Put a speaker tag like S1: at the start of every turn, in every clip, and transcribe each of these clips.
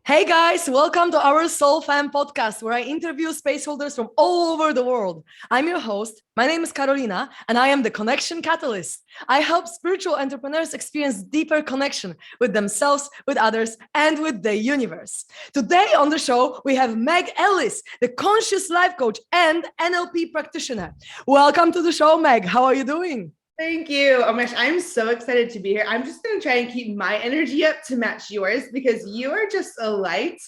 S1: Hey guys, welcome to our SoulFam Podcast, where I interview space holders from all over the world. I'm your host. My name is Karolina, and I am the Connection Catalyst. I help spiritual entrepreneurs experience deeper connection with themselves, with others, and with the universe. Today on the show, we have Meg Ellis, the Conscious Life Coach and NLP Practitioner. Welcome to the show, Meg. How are you doing?
S2: Thank you. Oh my gosh, I'm so excited to be here. I'm just going to try and keep my energy up to match yours because you are just a light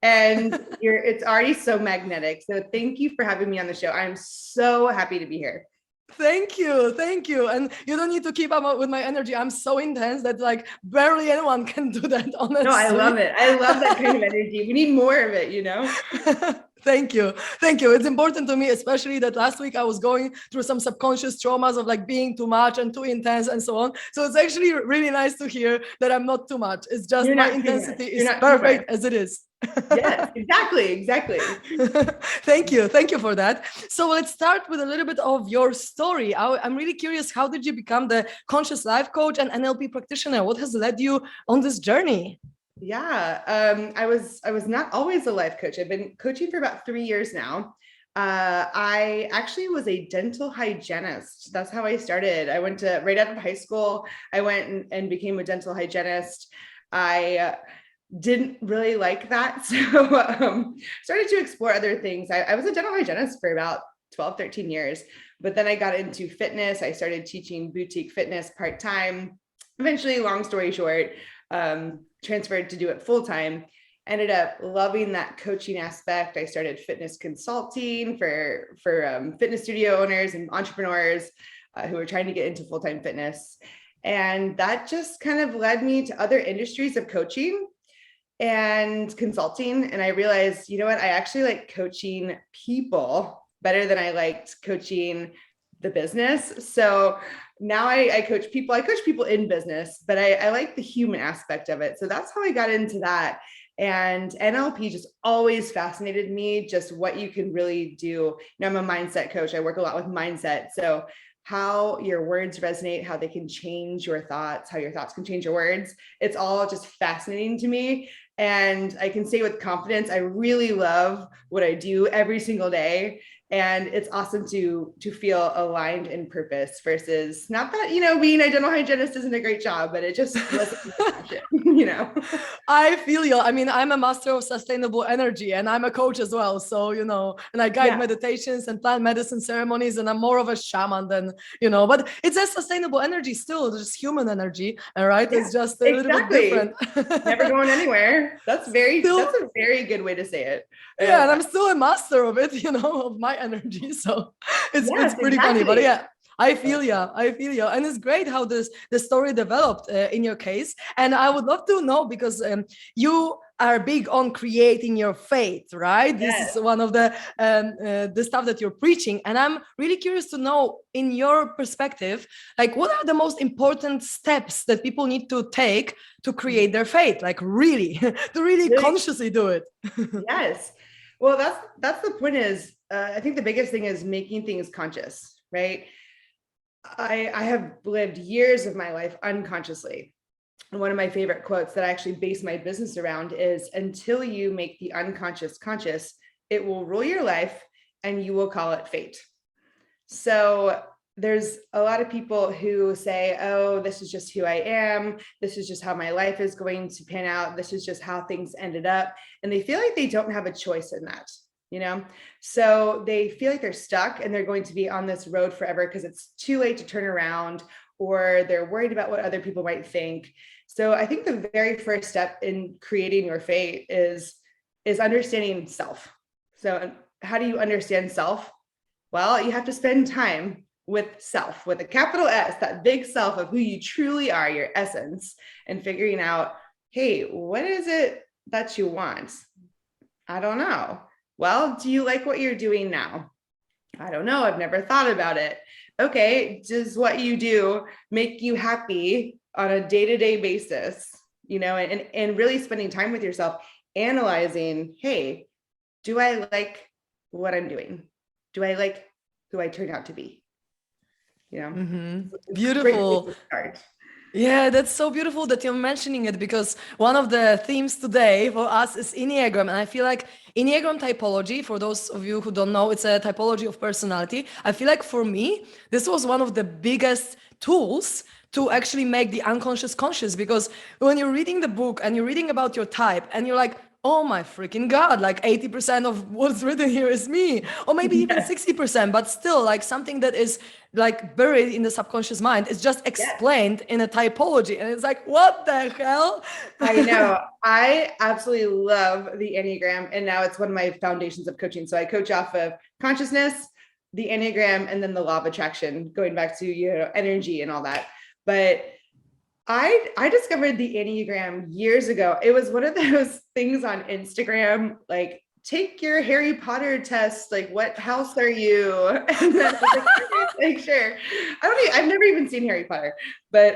S2: and it's already so magnetic. So thank you for having me on the show. I'm so happy to be here.
S1: Thank you. Thank you. And you don't need to keep up with my energy. I'm so intense that like barely anyone can do that, honestly.
S2: No, I love it. I love that kind of energy. We need more of it, you know?
S1: Thank you. Thank you. It's important to me, especially that last week I was going through some subconscious traumas of like being too much and too intense and so on. So it's actually really nice to hear that I'm not too much. It's just my intensity is perfect as it is.
S2: Yes, exactly.
S1: Thank you. Thank you for that. So let's start with a little bit of your story. I'm really curious, how did you become the Conscious Life Coach and NLP Practitioner? What has led you on this journey?
S2: Yeah, I was not always a life coach. I've been coaching for about 3 years now. I actually was a dental hygienist. That's how I started. I went to right out of high school. I went and became a dental hygienist. I didn't really like that. So started to explore other things. I was a dental hygienist for about 12, 13 years, but then I got into fitness. I started teaching boutique fitness part-time. Eventually, long story short, transferred to do it full-time. Ended up loving that coaching aspect. I started fitness consulting for fitness studio owners and entrepreneurs who were trying to get into full-time fitness. And that just kind of led me to other industries of coaching and consulting. And I realized, you know what, I actually like coaching people better than I liked coaching the business. So now I coach people. I coach people in business, but I like the human aspect of it. So that's how I got into that. And NLP just always fascinated me, just what you can really do. You know, I'm a mindset coach. I work a lot with mindset. So how your words resonate, how they can change your thoughts, how your thoughts can change your words. It's all just fascinating to me. And I can say with confidence, I really love what I do every single day. And it's awesome to feel aligned in purpose versus not that, you know, being a dental hygienist isn't a great job, but it just wasn't passion, you know.
S1: I feel you. I mean, I'm a master of sustainable energy and I'm a coach as well. So, you know, and I guide meditations and plant medicine ceremonies, and I'm more of a shaman than, you know, but it's a sustainable energy still, just human energy. All right. It's just a little bit different.
S2: Never going anywhere. That's a very good way to say it.
S1: Yeah, and I'm still a master of it, you know, of my energy. So it's pretty funny. But yeah, I feel you. And it's great how the story developed in your case. And I would love to know, because you are big on creating your faith, right? This is one of the stuff that you're preaching. And I'm really curious to know, in your perspective, like, what are the most important steps that people need to take to create their faith? Like really, to really consciously do it.
S2: Yes. Well, that's the point is, I think the biggest thing is making things conscious, right? I have lived years of my life unconsciously. And one of my favorite quotes that I actually base my business around is, until you make the unconscious conscious, it will rule your life and you will call it fate. So there's a lot of people who say, oh, this is just who I am. This is just how my life is going to pan out. This is just how things ended up. And they feel like they don't have a choice in that, you know? So they feel like they're stuck and they're going to be on this road forever because it's too late to turn around, or they're worried about what other people might think. So I think the very first step in creating your fate is understanding self. So how do you understand self? Well, you have to spend time with self, with a capital S, that big self of who you truly are, your essence, and figuring out, hey, what is it that you want? I don't know. Well, do you like what you're doing now? I don't know. I've never thought about it. Okay. Does what you do make you happy on a day-to-day basis? You know, and really spending time with yourself, analyzing, hey, do I like what I'm doing? Do I like who I turned out to be? You know,
S1: Beautiful. Yeah, that's so beautiful that you're mentioning it, because one of the themes today for us is Enneagram. And I feel like Enneagram typology, for those of you who don't know, it's a typology of personality. I feel like for me, this was one of the biggest tools to actually make the unconscious conscious, because when you're reading the book and you're reading about your type and you're like, oh my freaking God, like 80% of what's written here is me, or maybe even 60%, but still like something that is like buried in the subconscious mind is just explained in a typology. And it's like, what the hell?
S2: I know. I absolutely love the Enneagram. And now it's one of my foundations of coaching. So I coach off of consciousness, the Enneagram, and then the law of attraction, going back to, energy and all that. But I discovered the Enneagram years ago. It was one of those things on Instagram, like, take your Harry Potter test. Like, what house are you? And then I was like, sure. I've never even seen Harry Potter, but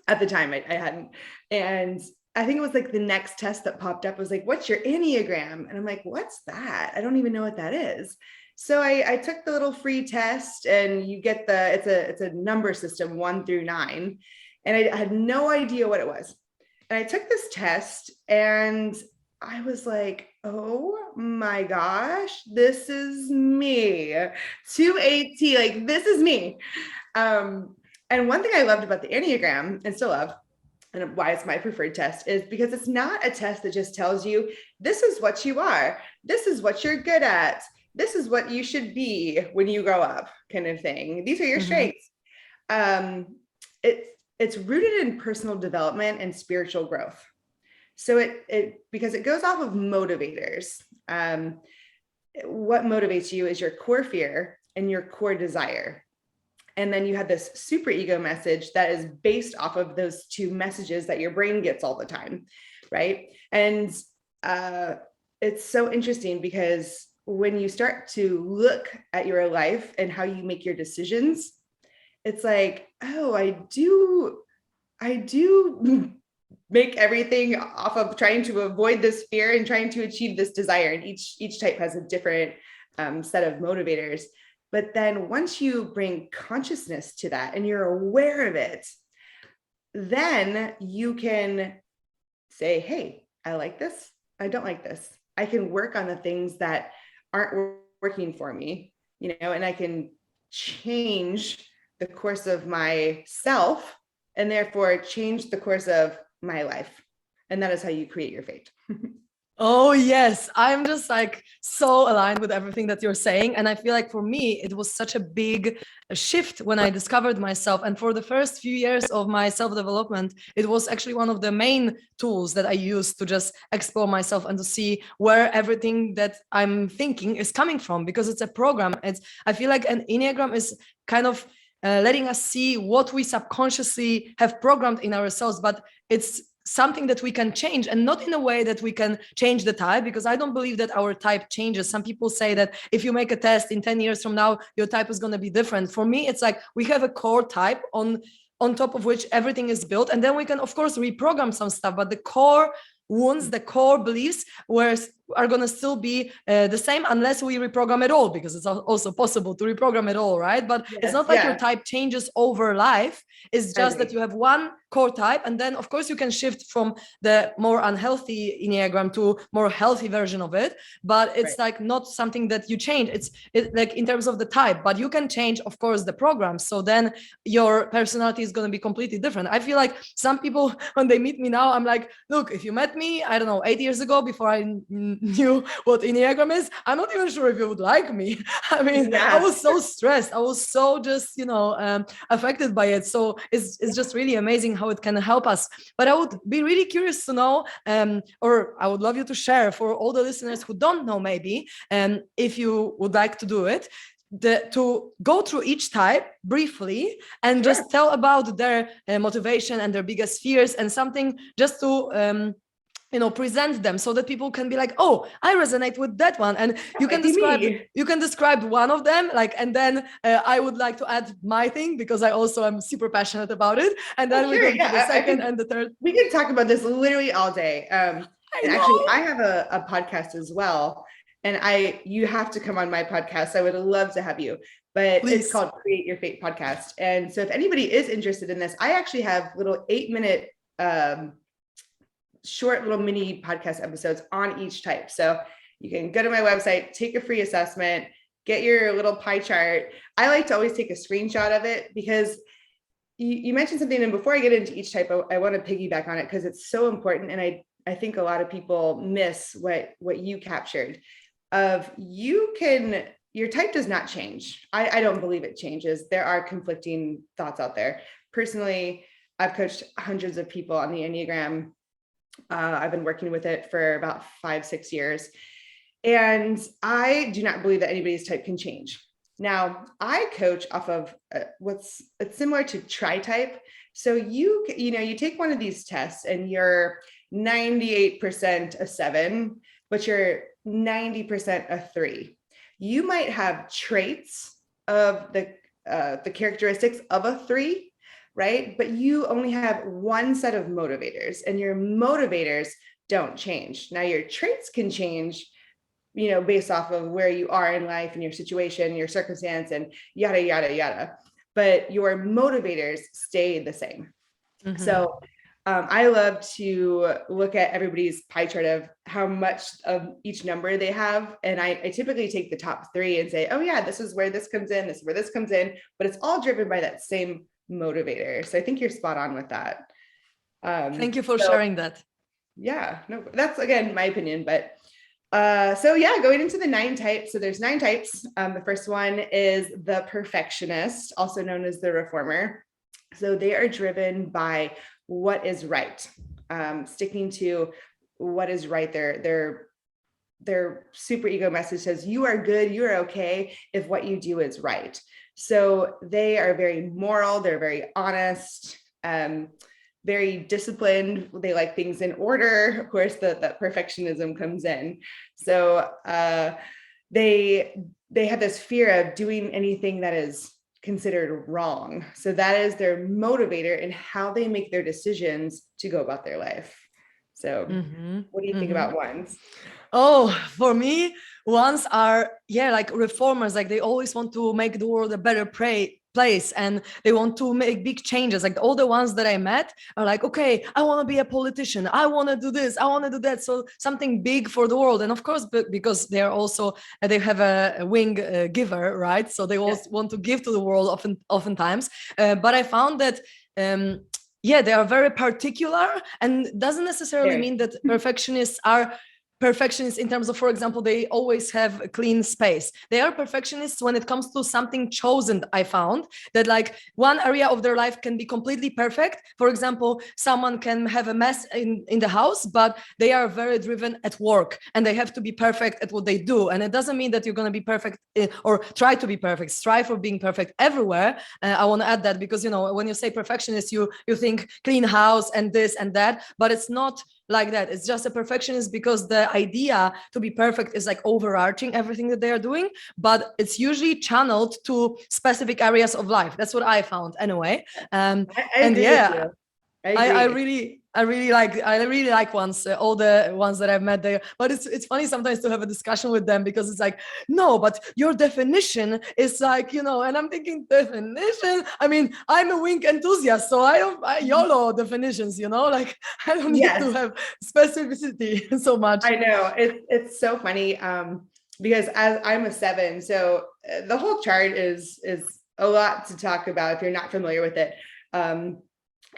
S2: at the time I hadn't. And I think it was like the next test that popped up was like, what's your Enneagram? And I'm like, what's that? I don't even know what that is. So I took the little free test, and you get it's a number system, 1 through 9. And I had no idea what it was. And I took this test and I was like, oh my gosh, this is me. 2AT, like, this is me. And one thing I loved about the Enneagram, and still love, and why it's my preferred test, is because it's not a test that just tells you, this is what you are, this is what you're good at, this is what you should be when you grow up, kind of thing. These are your strengths. It's rooted in personal development and spiritual growth. So because it goes off of motivators. What motivates you is your core fear and your core desire. And then you have this super ego message that is based off of those two messages that your brain gets all the time, right? And it's so interesting, because when you start to look at your life and how you make your decisions, it's like, oh, I do make everything off of trying to avoid this fear and trying to achieve this desire. And each type has a different set of motivators. But then once you bring consciousness to that and you're aware of it, then you can say, hey, I like this, I don't like this. I can work on the things that aren't working for me, and I can change the course of myself, and therefore change the course of my life. And that is how you create your fate.
S1: Oh, yes. I'm just like so aligned with everything that you're saying. And I feel like for me, it was such a big shift when I discovered myself. And for the first few years of my self-development, it was actually one of the main tools that I used to just explore myself and to see where everything that I'm thinking is coming from, because it's a program. I feel like an Enneagram is kind of letting us see what we subconsciously have programmed in ourselves, but it's something that we can change, and not in a way that we can change the type, because I don't believe that our type changes. Some people say that if you make a test in 10 years from now, your type is going to be different. For me, it's like we have a core type on top of which everything is built, and then we can of course reprogram some stuff, but the core wounds, the core beliefs are going to still be the same, unless we reprogram it all, because it's also possible to reprogram it all, right? But it's not like your type changes over life. It's just that you have one core type, and then of course you can shift from the more unhealthy Enneagram to more healthy version of it, but it's like not something that you change. It's like in terms of the type, but you can change of course the program, so then your personality is going to be completely different. I feel like some people, when they meet me now, I'm like, look, if you met me, I don't know, 8 years ago, before I knew what Enneagram is, I'm not even sure if you would like me. I mean, I was so stressed, I was so just affected by it. So it's just really amazing how it can help us. But I would be really curious to know, or I would love you to share for all the listeners who don't know, maybe, if you would like to do it, to go through each type briefly and just tell about their motivation and their biggest fears, and something just to present them, so that people can be like, oh, I resonate with that one. And you can describe one of them, like, and then I would like to add my thing, because I also am super passionate about it. And then we go to the second and the third.
S2: We can talk about this literally all day. Actually, I have a podcast as well. and you have to come on my podcast. I would love to have you, but
S1: Please.
S2: It's called Create Your Fate Podcast. And so if anybody is interested in this, I actually have little 8-minute, short little mini podcast episodes on each type. So you can go to my website, take a free assessment, get your little pie chart. I like to always take a screenshot of it because you mentioned something. And before I get into each type, I want to piggyback on it because it's so important. And I think a lot of people miss what you captured of your type does not change. I don't believe it changes. There are conflicting thoughts out there. Personally, I've coached hundreds of people on the Enneagram. I've been working with it for about 5-6 years. And I do not believe that anybody's type can change. Now, I coach off of it's similar to tri-type. So you take one of these tests and you're 98% a 7, but you're 90% a 3. You might have traits of the characteristics of a 3, right? But you only have one set of motivators, and your motivators don't change. Now, your traits can change, based off of where you are in life and your situation, your circumstance, and yada, yada, yada. But your motivators stay the same. Mm-hmm. So I love to look at everybody's pie chart of how much of each number they have. And I typically take the top 3 and say, oh yeah, this is where this comes in, this is where this comes in, but it's all driven by that same motivator. So I think you're spot on with that.
S1: Thank you for sharing that.
S2: Yeah, no, that's again, my opinion, but going into the 9 types. So there's 9 types. The first one is the perfectionist, also known as the reformer. So they are driven by what is right, sticking to what is right. Their super ego message says, you are good, you're okay if what you do is right. So they are very moral, they're very honest, very disciplined. They like things in order. Of course, that perfectionism comes in. So they have this fear of doing anything that is considered wrong. So that is their motivator in how they make their decisions to go about their life. So what do you think about ones?
S1: Oh, for me, ones are, like reformers. Like they always want to make the world a better place, and they want to make big changes. Like all the ones that I met are like, okay, I want to be a politician, I want to do this, I want to do that, so something big for the world. And of course, because they are also they have a wing giver, right? So they also want to give to the world oftentimes, but I found that they are very particular, and doesn't necessarily mean that perfectionists are perfectionists in terms of, for example, they always have a clean space. They are perfectionists when it comes to something chosen. I found that like one area of their life can be completely perfect. For example, someone can have a mess in the house, but they are very driven at work and they have to be perfect at what they do. And it doesn't mean that you're going to be perfect or try to be perfect, strive for being perfect everywhere. I want to add that because, when you say perfectionist, you think clean house and this and that, but it's not like that. It's just a perfectionist because the idea to be perfect is like overarching everything that they are doing, but it's usually channeled to specific areas of life. That's what I found anyway. I really like ones, all the ones that I've met there. But it's funny sometimes to have a discussion with them because it's like, no, but your definition is like, and I'm thinking definition. I mean, I'm a wing enthusiast, so I YOLO definitions, like I don't need to have specificity so much.
S2: I know it's so funny because as I'm a 7, so the whole chart is a lot to talk about if you're not familiar with it.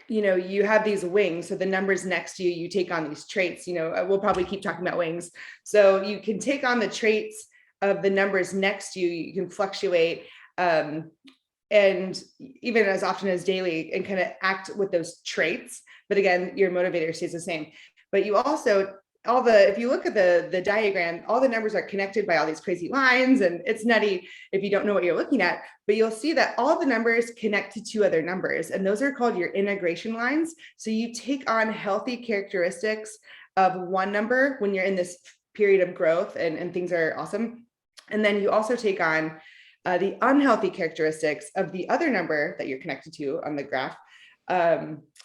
S2: You have these wings. So the numbers next to you, you take on these traits, we'll probably keep talking about wings. So you can take on the traits of the numbers next to you. You can fluctuate and even as often as daily and kind of act with those traits. But again, your motivator stays the same. But you also, if you look at the diagram, all the numbers are connected by all these crazy lines, and it's nutty if you don't know what you're looking at, but you'll see that all the numbers connect to 2 other numbers, and those are called your integration lines. So you take on healthy characteristics of one number when you're in this period of growth and things are awesome. And then you also take on the unhealthy characteristics of the other number that you're connected to on the graph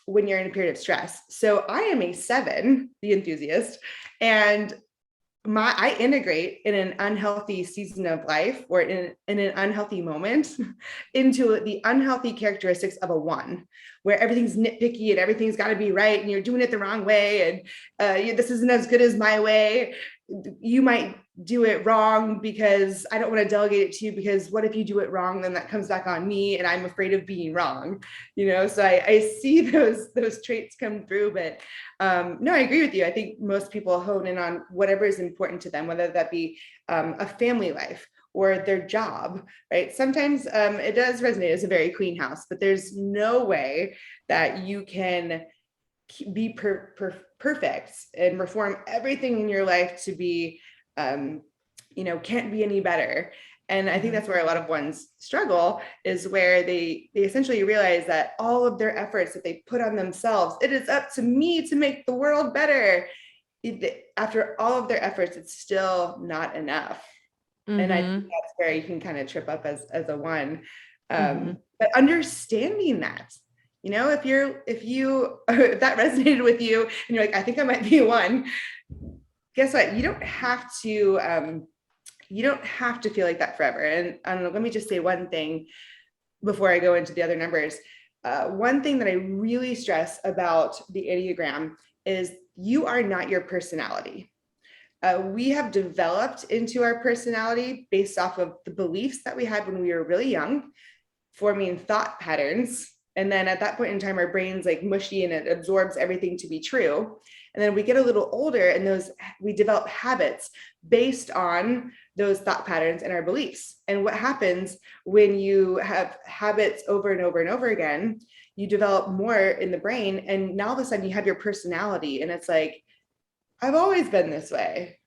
S2: when you're in a period of stress. So I am a 7, the enthusiast, and I integrate in an unhealthy season of life or in an unhealthy moment into the unhealthy characteristics of a 1, where everything's nitpicky and everything's got to be right and you're doing it the wrong way and this isn't as good as my way. You might do it wrong because I don't want to delegate it to you, because what if you do it wrong? Then that comes back on me and I'm afraid of being wrong, so I see those traits come through. But no, I agree with you. I think most people hone in on whatever is important to them, whether that be a family life or their job, right? Sometimes it does resonate as a very clean house, but there's no way that you can be perfect and reform everything in your life to be, can't be any better. And I think that's where a lot of ones struggle, is where they essentially realize that all of their efforts that they put on themselves, it is up to me to make the world better. After all of their efforts, it's still not enough. And I think that's where you can kind of trip up as a 1. But understanding that, if that resonated with you and you're like, I think I might be 1, guess what? You don't have to feel like that forever. And let me just say one thing before I go into the other numbers. One thing that I really stress about the Enneagram is you are not your personality. We have developed into our personality based off of the beliefs that we had when we were really young, forming thought patterns. And then at that point in time, our brain's like mushy and it absorbs everything to be true. And then we get a little older and we develop habits based on those thought patterns and our beliefs. And what happens when you have habits over and over and over again, you develop more in the brain. And now all of a sudden you have your personality. And it's like, I've always been this way.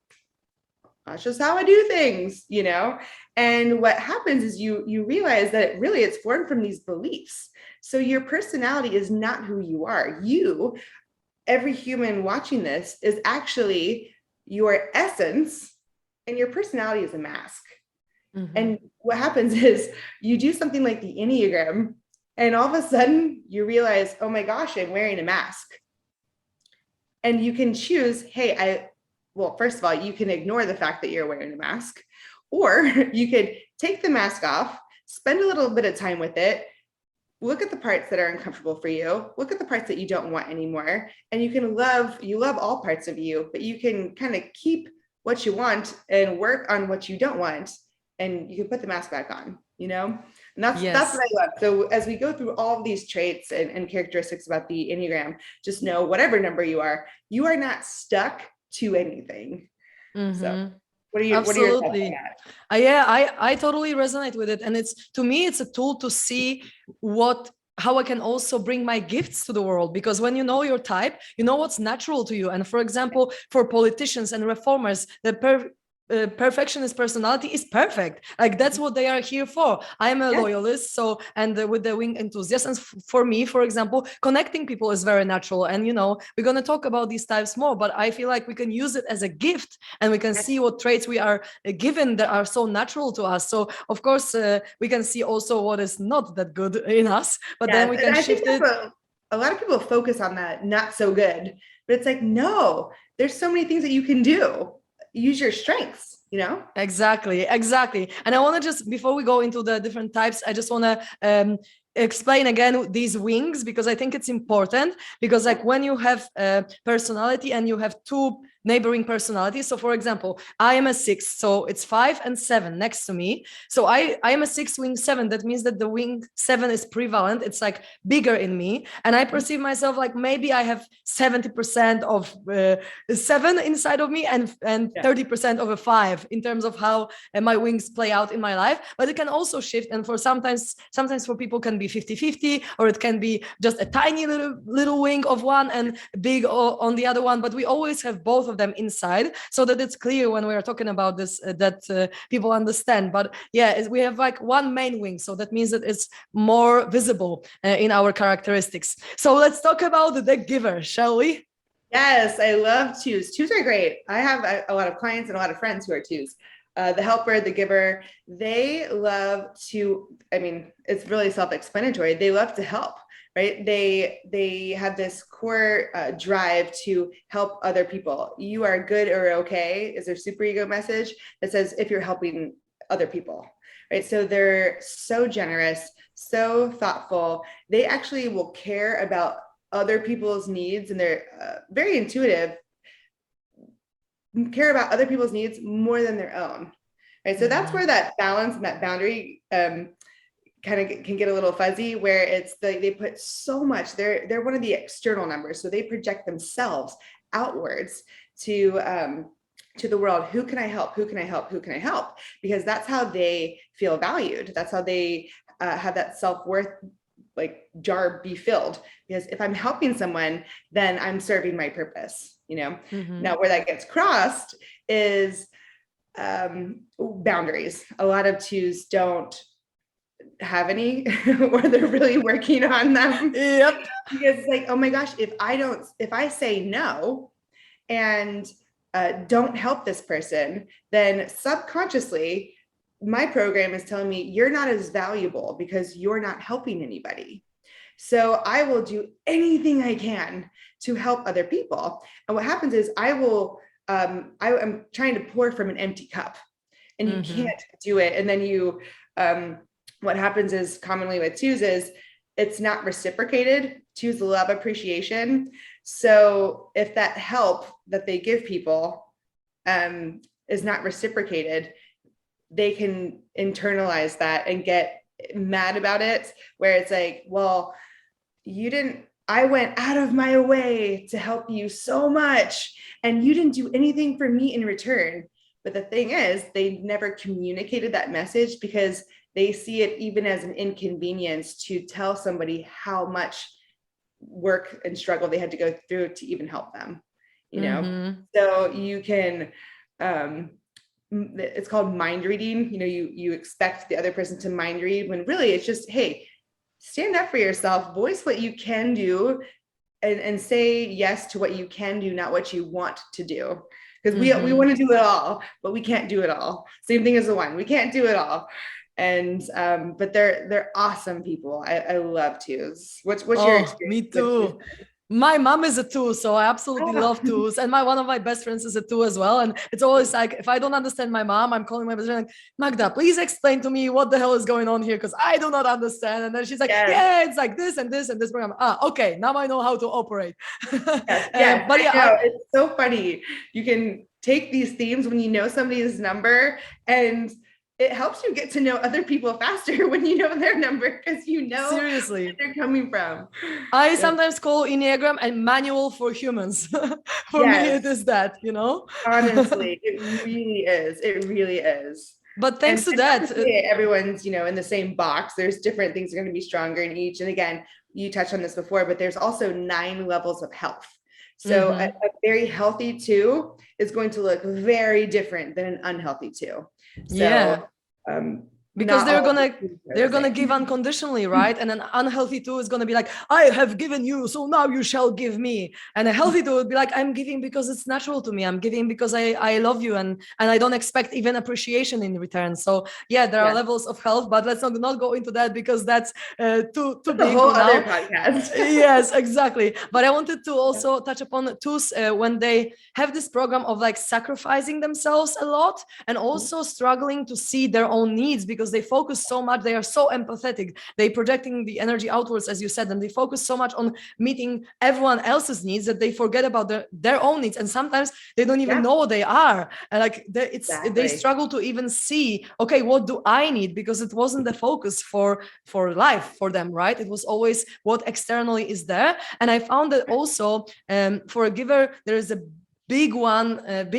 S2: That's just how I do things, And what happens is you realize that it's formed from these beliefs. So your personality is not who you are. Every human watching this is actually your essence, and your personality is a mask. And what happens is you do something like the Enneagram, and all of a sudden you realize, oh my gosh, I'm wearing a mask. And you can choose, first of all, you can ignore the fact that you're wearing a mask, or you could take the mask off, spend a little bit of time with it, look at the parts that are uncomfortable for you, look at the parts that you don't want anymore. And you love all parts of you, but you can kind of keep what you want and work on what you don't want. And you can put the mask back on, And that's what I love. So as we go through all of these traits and characteristics about the Enneagram, just know whatever number you are not stuck to anything. So what are your thoughts on that?
S1: I totally resonate with it. And to me, it's a tool to see how I can also bring my gifts to the world, because when you know your type, you know what's natural to you. And for example, for politicians and reformers, the perfectionist personality is perfect. Like that's what they are here for. I am a loyalist, with the wing enthusiast. And for me, for example, connecting people is very natural. And we're going to talk about these types more, but I feel like we can use it as a gift, and we can see what traits we are given that are so natural to us. So of course, we can see also what is not that good in us, but then we can shift it.
S2: A lot of people focus on that not so good, but it's like, no, there's so many things that you can do. Use your strengths,
S1: Exactly. And I want to just, before we go into the different types, I just want to explain again these wings, because I think it's important, because like when you have a personality and you have 2 neighboring personalities. So for example, I am a 6, so it's 5 and 7 next to me. So I am a 6 wing 7. That means that the wing 7 is prevalent. It's like bigger in me. And I perceive myself like maybe I have 70% of 7 inside of me and 30% of a 5 in terms of how my wings play out in my life. But it can also shift. And for sometimes for people can be 50-50, or it can be just a tiny little wing of one and big on the other one. But we always have both of them inside, so that it's clear when we are talking about this, that people understand. But we have like one main wing, so that means that it's more visible in our characteristics. So let's talk about the giver, shall we?
S2: Yes, I love 2s. 2s are great. I have a lot of clients and a lot of friends who are 2s. The helper, the giver, they love to, it's really self-explanatory. They love to help. right? They have this core drive to help other people. You are good or okay is their superego message that says if you're helping other people, right? So they're so generous, so thoughtful. They actually will care about other people's needs, and they're very intuitive, care about other people's needs more than their own, right? So that's where that balance and that boundary kind of can get a little fuzzy, where it's they put so much, they're one of the external numbers, so they project themselves outwards to the world. Who can I help? Who can I help? Who can I help? Because that's how they feel valued. That's how they have that self-worth like jar be filled. Because if I'm helping someone, then I'm serving my purpose, you know. Now where that gets crossed is boundaries. A lot of twos don't have any, or they're really working on them.
S1: Yep.
S2: Because it's like, oh my gosh, if I say no and don't help this person, then subconsciously my program is telling me you're not as valuable because you're not helping anybody. So I will do anything I can to help other people. And what happens is I am trying to pour from an empty cup, and you can't do it. And then you, what happens is commonly with twos is it's not reciprocated. Twos love appreciation. So if that help that they give people is not reciprocated, they can internalize that and get mad about it, where it's like, well, I went out of my way to help you so much, and you didn't do anything for me in return. But the thing is, they never communicated that message because they see it even as an inconvenience to tell somebody how much work and struggle they had to go through to even help them, you know? So you can, it's called mind reading. You know, you expect the other person to mind read, when really it's just, hey, stand up for yourself, voice what you can do, and say yes to what you can do, not what you want to do. Because we want to do it all, but we can't do it all. Same thing as the one, we can't do it all. And but they're awesome people. I love twos. What's your experience?
S1: Me too. My mom is a two, so I absolutely love twos. And one of my best friends is a two as well. And it's always like, if I don't understand my mom, I'm calling my best friend like, Magda, please explain to me what the hell is going on here, because I do not understand. And then she's like, yeah, it's like this and this and this program. Okay, now I know how to operate.
S2: Yes, but yeah, it's so funny. You can take these themes when you know somebody's number, and it helps you get to know other people faster when you know their number, because you know
S1: seriously
S2: where they're coming from.
S1: I sometimes call Enneagram a manual for humans. For me, it is that, you know.
S2: Honestly, it really is. It really is.
S1: But thanks to that,
S2: everyone's, you know, in the same box. There's different things that are going to be stronger in each. And again, you touched on this before, but there's also 9 levels of health. So a very healthy two is going to look very different than an unhealthy two. So,
S1: because they're gonna give unconditionally, right? And an unhealthy two is gonna be like, I have given you, so now you shall give me. And a healthy two would be like, I'm giving because it's natural to me. I'm giving because I love you, and I don't expect even appreciation in return. So yeah, there are levels of health, but let's not go into that, because that's too big
S2: a whole other podcast.
S1: Yes, exactly. But I wanted to also touch upon twos when they have this program of like sacrificing themselves a lot, and also struggling to see their own needs, because they focus so much, they are so empathetic, they projecting the energy outwards, as you said, and they focus so much on meeting everyone else's needs that they forget about their own needs, and sometimes they don't even know what they are, and like they struggle to even see, okay, what do I need, because it wasn't the focus for life for them, right? It was always what externally is there. And I found that also for a giver, there is a big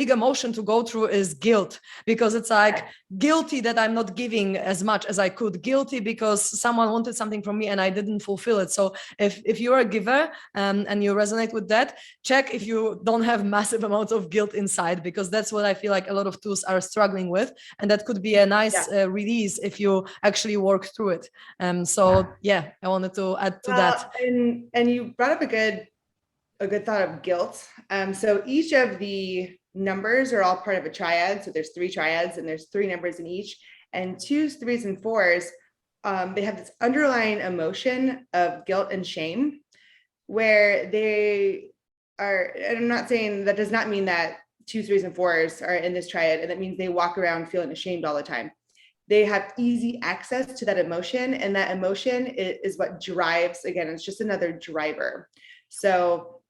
S1: emotion to go through is guilt, because it's like guilty that I'm not giving as much as I could, guilty because someone wanted something from me and I didn't fulfill it. So if you're a giver and you resonate with that, check if you don't have massive amounts of guilt inside, because that's what I feel like a lot of twos are struggling with, and that could be a nice release if you actually work through it. So I wanted to add to that.
S2: And you brought up a good thought of guilt. So each of the numbers are all part of a triad. So there's 3 triads and there's 3 numbers in each, and 2s, 3s, and 4s they have this underlying emotion of guilt and shame, where they are, and I'm not saying that does not mean that 2s, 3s, and 4s are in this triad, and that means they walk around feeling ashamed all the time. They have easy access to that emotion, and that emotion is what drives, again, it's just another driver. So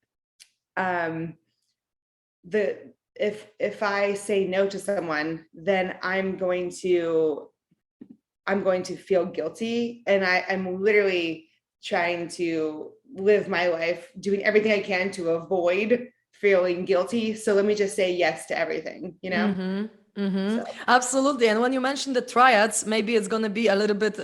S2: if I say no to someone, then I'm going to feel guilty, and I'm literally trying to live my life doing everything I can to avoid feeling guilty. So let me just say yes to everything, you know?
S1: Mm-hmm. So. Absolutely. And when you mentioned the triads, maybe it's going to be a little bit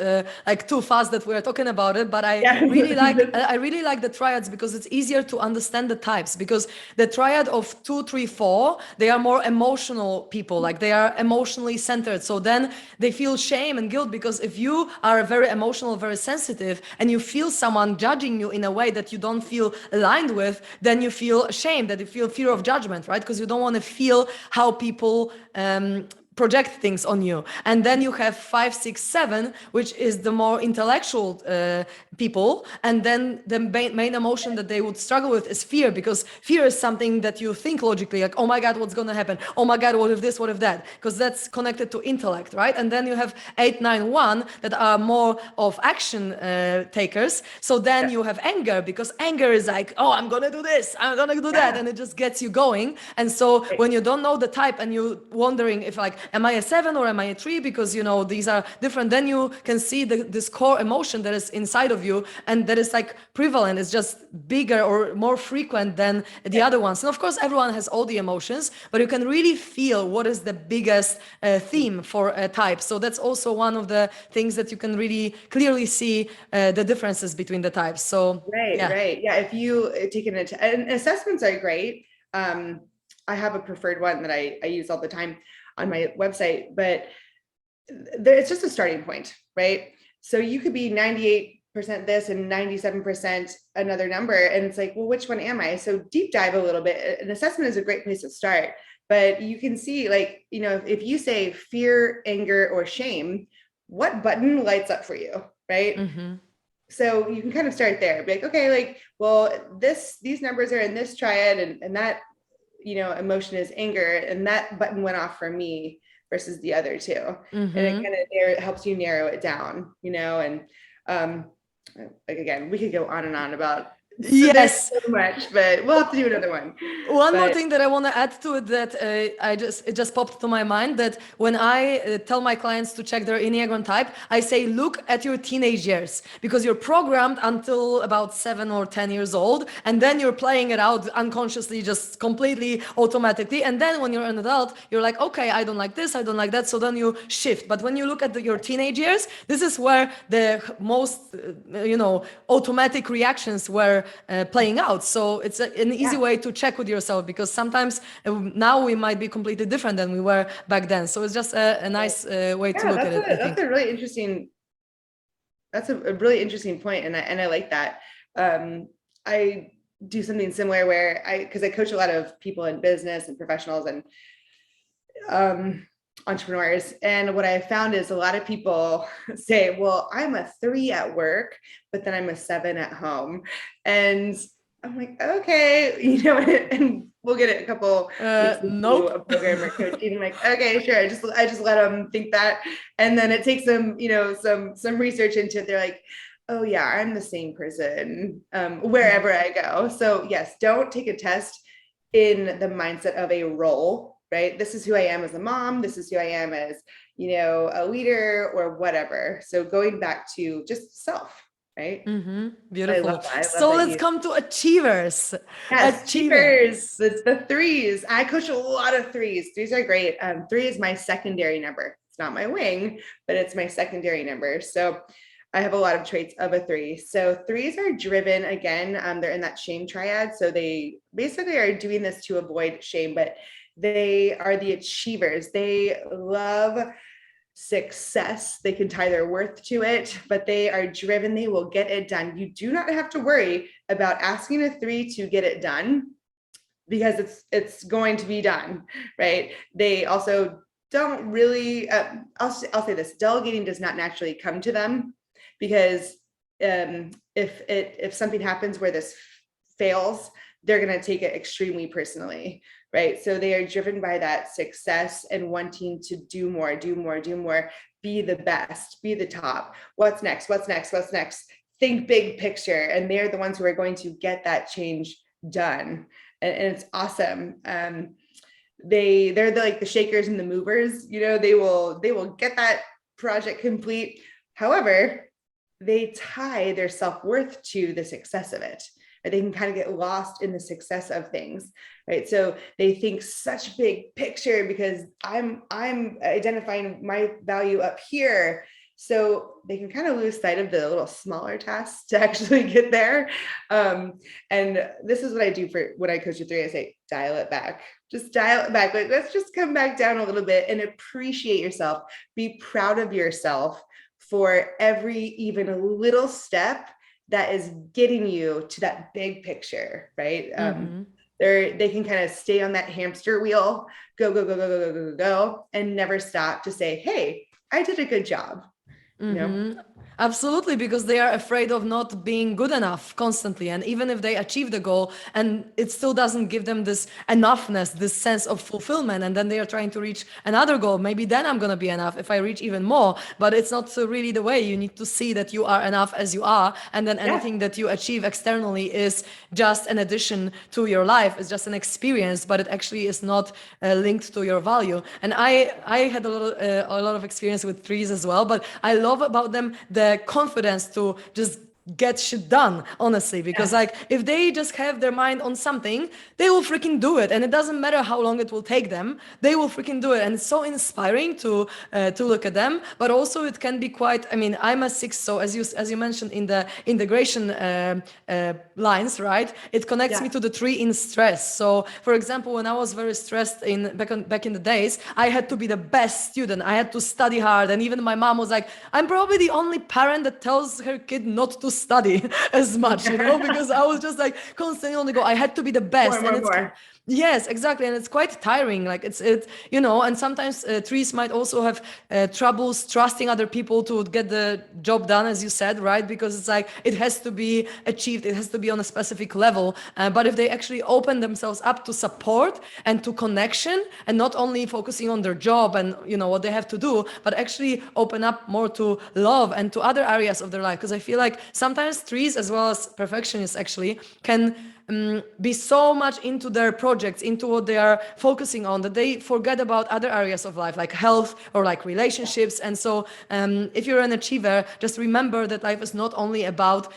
S1: like too fast that we're talking about it, but I really like the triads because it's easier to understand the types, because the triad of 2, 3, 4, they are more emotional people, like they are emotionally centered. So then they feel shame and guilt, because if you are very emotional, very sensitive, and you feel someone judging you in a way that you don't feel aligned with, then you feel shame, that you feel fear of judgment, right? Because you don't want to feel how people project things on you. And then you have 5, 6, 7, which is the more intellectual people. And then the main emotion that they would struggle with is fear, because fear is something that you think logically, like, oh my God, what's going to happen? Oh my God, what if this, what if that? Because that's connected to intellect, right? And then you have 8, 9, 1 that are more of action takers. So then you have anger, because anger is like, oh, I'm going to do this, I'm going to do that. And it just gets you going. And so when you don't know the type and you're wondering if, like, am I a 7 or am I a 3? Because, you know, these are different. Then you can see this core emotion that is inside of you and that is like prevalent. It's just bigger or more frequent than the other ones. And of course, everyone has all the emotions, but you can really feel what is the biggest theme for a type. So that's also one of the things that you can really clearly see the differences between the types. So
S2: right. Yeah. If you take and assessments are great. I have a preferred one that I use all the time on my website, but it's just a starting point, right? So you could be 98% this and 97% another number. And it's like, well, which one am I? So deep dive a little bit. An assessment is a great place to start, but you can see, like, you know, if you say fear, anger, or shame, what button lights up for you, right? Mm-hmm. So you can kind of start there, be like, okay, like, well, these numbers are in this triad, and that, you know, emotion is anger, and that button went off for me versus the other two. Mm-hmm. And it kind of helps you narrow it down, you know. And like, again, we could go on and on about
S1: yes,
S2: so much, but we'll have to do another one.
S1: More thing that I want to add to it, that it just popped to my mind, that when I tell my clients to check their Enneagram type, I say, look at your teenage years, because you're programmed until about 7 or 10 years old, and then you're playing it out unconsciously, just completely automatically. And then when you're an adult, you're like, okay, I don't like this, I don't like that. So then you shift. But when you look at your teenage years, this is where the most, automatic reactions were playing out. So it's an easy way to check with yourself, because sometimes now we might be completely different than we were back then. So it's just a nice way to look at it.
S2: That's a really interesting. That's a really interesting point, and I like that. I do something similar where because I coach a lot of people in business and professionals and entrepreneurs. And what I found is a lot of people say, well, I'm a 3 at work, but then I'm a 7 at home. And I'm like, okay, you know, and we'll get it a couple
S1: nope.
S2: a program or coaching. I'm like, okay, sure. I just let them think that. And then it takes them, you know, some research into it. They're like, oh yeah, I'm the same person wherever I go. So yes, don't take a test in the mindset of a role, right? This is who I am as a mom. This is who I am as, you know, a leader or whatever. So going back to just self, right?
S1: Mm-hmm. Beautiful.
S2: I love
S1: so let's come to achievers.
S2: Yes, achievers. It's the 3s. I coach a lot of 3s. 3s are great. 3 is my secondary number. It's not my wing, but it's my secondary number. So I have a lot of traits of a 3. So 3s are driven, again, they're in that shame triad. So they basically are doing this to avoid shame, but they are the achievers. They love success. They can tie their worth to it, but they are driven. They will get it done. You do not have to worry about asking a 3 to get it done, because it's going to be done, right? They also don't really, I'll say this, delegating does not naturally come to them. because if something happens where this fails, they're going to take it extremely personally, right? So they are driven by that success and wanting to do more, be the best, be the top. What's next? Think big picture. And they're the ones who are going to get that change done. And it's awesome. They're like the shakers and the movers, they will get that project complete. However, they tie their self-worth to the success of it. Or they can kind of get lost in the success of things, right? So they think such big picture because I'm identifying my value up here. So they can kind of lose sight of the little smaller tasks to actually get there. And this is what I do when I coach you through. I say, dial it back. Just dial it back. Like, let's just come back down a little bit and appreciate yourself. Be proud of yourself for every even a little step that is getting you to that big picture, right? They can kind of stay on that hamster wheel, go, and never stop to say, hey, I did a good job.
S1: Absolutely, because they are afraid of not being good enough constantly. And even if they achieve the goal and it still doesn't give them this enoughness, this sense of fulfillment, and then they are trying to reach another goal, maybe then I'm going to be enough if I reach even more. But it's not really the way. You need to see that you are enough as you are. And then anything that you achieve externally is just an addition to your life. It's just an experience, but it actually is not linked to your value. And I had a lot of experience with threes as well, but I love about them the confidence to just get shit done, honestly, because like if they just have their mind on something, they will freaking do it, and it doesn't matter how long it will take them, they will freaking do it. And it's so inspiring to look at them. But also it can be quite, I mean, I'm a 6, so as you mentioned in the integration lines, right, it connects me to the 3 in stress. So for example, when I was very stressed back in the days, I had to be the best student, I had to study hard, and even my mom was like, I'm probably the only parent that tells her kid not to study as much, because I was just like constantly on the go. I had to be the best.
S2: More.
S1: Yes, exactly. And it's quite tiring. Like it's and sometimes threes might also have troubles trusting other people to get the job done, as you said, right? Because it's like, it has to be achieved. It has to be on a specific level. But if they actually open themselves up to support and to connection, and not only focusing on their job and, what they have to do, but actually open up more to love and to other areas of their life. Because I feel like sometimes threes, as well as perfectionists, actually can be so much into their projects, into what they are focusing on, that they forget about other areas of life, like health or like relationships. And so if you're an achiever, just remember that life is not only about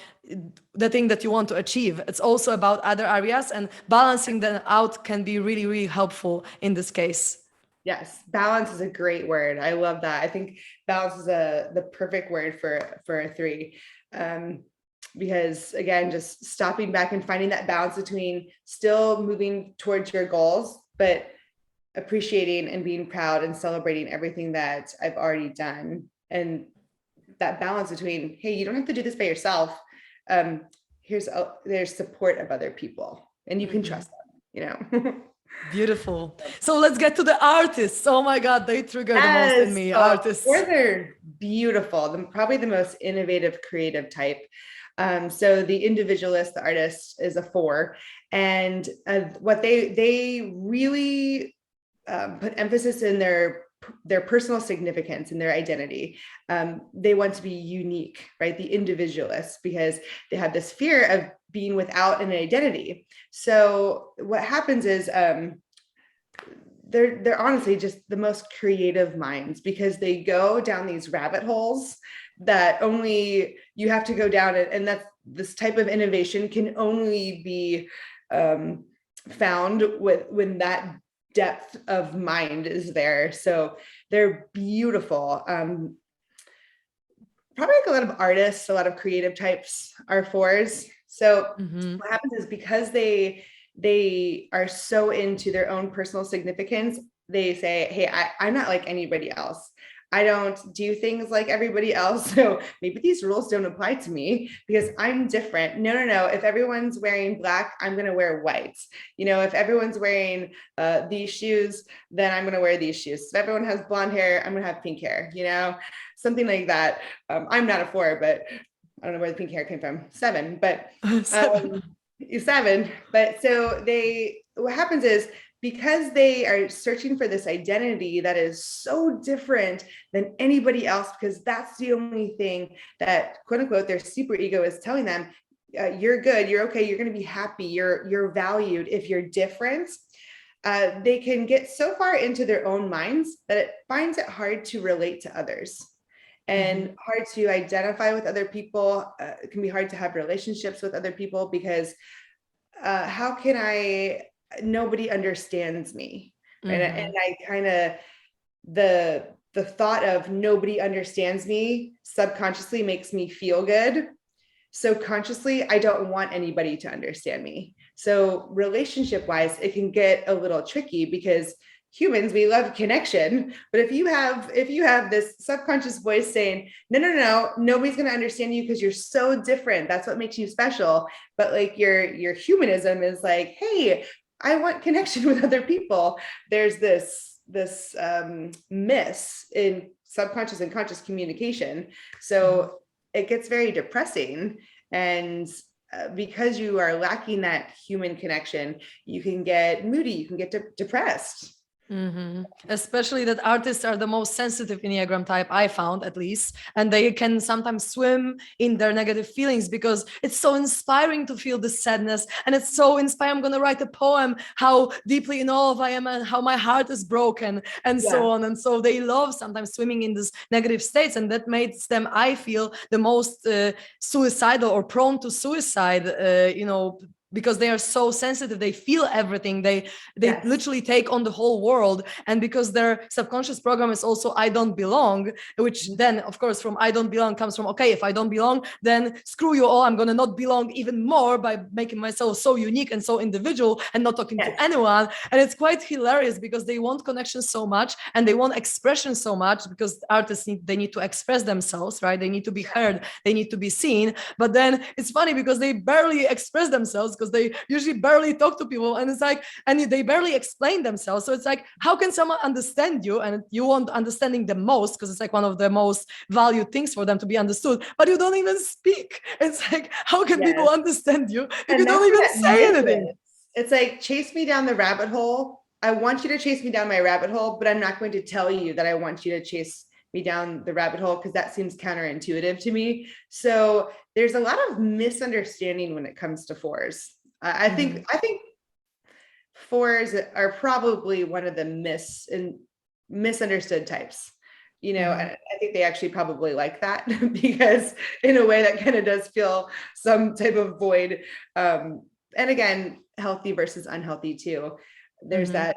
S1: the thing that you want to achieve, it's also about other areas, and balancing them out can be really, really helpful in this case.
S2: Yes, balance is a great word. I love that. I think balance is the perfect word for a 3. Because again, just stopping back and finding that balance between still moving towards your goals, but appreciating and being proud and celebrating everything that I've already done. And that balance between, hey, you don't have to do this by yourself. There's support of other people, and you can trust them,
S1: Beautiful. So let's get to the artists. Oh my God, they trigger the most in me. Artists.
S2: They're beautiful. Probably the most innovative, creative type. So the individualist, the artist, is a 4, and what they really put emphasis in their personal significance and their identity. They want to be unique, right? The individualist, because they have this fear of being without an identity. So what happens is they're honestly just the most creative minds, because they go down these rabbit holes that only you have to go down it. And that's, this type of innovation can only be found when that depth of mind is there. So they're beautiful. Probably like a lot of artists, a lot of creative types are 4s. So what happens is, because they are so into their own personal significance, they say, hey, I'm not like anybody else. I don't do things like everybody else. So maybe these rules don't apply to me because I'm different. No. If everyone's wearing black, I'm going to wear white. If everyone's wearing these shoes, then I'm going to wear these shoes. If everyone has blonde hair, I'm going to have pink hair. something like that. I'm not a 4, but I don't know where the pink hair came from. 7, but 7. But so what happens is, because they are searching for this identity that is so different than anybody else, because that's the only thing that, quote unquote, their super ego is telling them, you're good, you're okay, you're going to be happy, you're valued if you're different. They can get so far into their own minds that it finds it hard to relate to others and hard to identify with other people. It can be hard to have relationships with other people because how can nobody understands me. Right? And I kind of, the thought of nobody understands me subconsciously makes me feel good. So consciously, I don't want anybody to understand me. So relationship wise, it can get a little tricky because humans, we love connection. But if you have this subconscious voice saying, no, nobody's going to understand you because you're so different. That's what makes you special. But like your humanism is like, hey, I want connection with other people. There's this miss in subconscious and conscious communication. So it gets very depressing. And because you are lacking that human connection, you can get moody, you can get depressed.
S1: Especially that artists are the most sensitive Enneagram type, I found at least, and they can sometimes swim in their negative feelings because it's so inspiring to feel the sadness, and it's so inspiring. I'm going to write a poem how deeply in awe I am and how my heart is broken and so on. And so they love sometimes swimming in this negative states, and that makes them, I feel, the most suicidal or prone to suicide, because they are so sensitive. They feel everything. They literally take on the whole world. And because their subconscious program is also I don't belong, which then of course from I don't belong comes from, okay, if I don't belong, then screw you all, I'm going to not belong even more by making myself so unique and so individual and not talking to anyone. And it's quite hilarious because they want connection so much and they want expression so much, because artists need to express themselves, right? They need to be heard, they need to be seen. But then it's funny because they barely express themselves, because they usually barely talk to people, and it's like, and they barely explain themselves. So it's like, how can someone understand you? And you want understanding the most, because it's like one of the most valued things for them to be understood, but you don't even speak. It's like, how can people understand you if you don't even say anything?
S2: It's like, chase me down the rabbit hole. I want you to chase me down my rabbit hole, but I'm not going to tell you that I want you to chase me down the rabbit hole, because that seems counterintuitive to me. So there's a lot of misunderstanding when it comes to 4s. I think 4s are probably one of the misunderstood types. And I think they actually probably like that, because in a way that kind of does feel some type of void. And again, healthy versus unhealthy too. There's that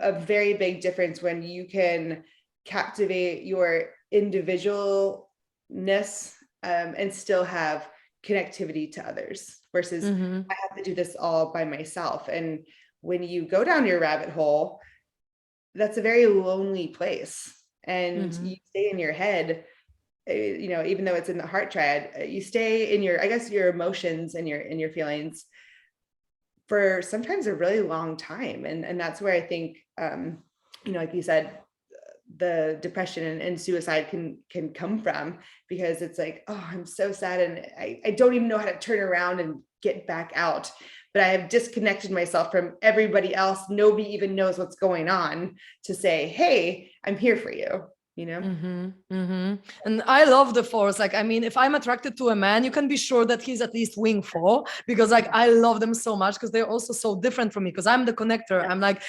S2: a very big difference when you can captivate your individualness and still have connectivity to others, versus I have to do this all by myself. And when you go down your rabbit hole, that's a very lonely place, and you stay in your head, even though it's in the heart triad, you stay in your emotions and your feelings for sometimes a really long time. And that's where I think, like you said, the depression and suicide can come from, because it's like, oh, I'm so sad and I don't even know how to turn around and get back out, but I have disconnected myself from everybody else. Nobody even knows what's going on to say, hey, I'm here for you.
S1: And I love the 4s. Like, I mean, if I'm attracted to a man, you can be sure that he's at least wing 4, because like I love them so much, because they're also so different from me, because I'm the connector. I'm like,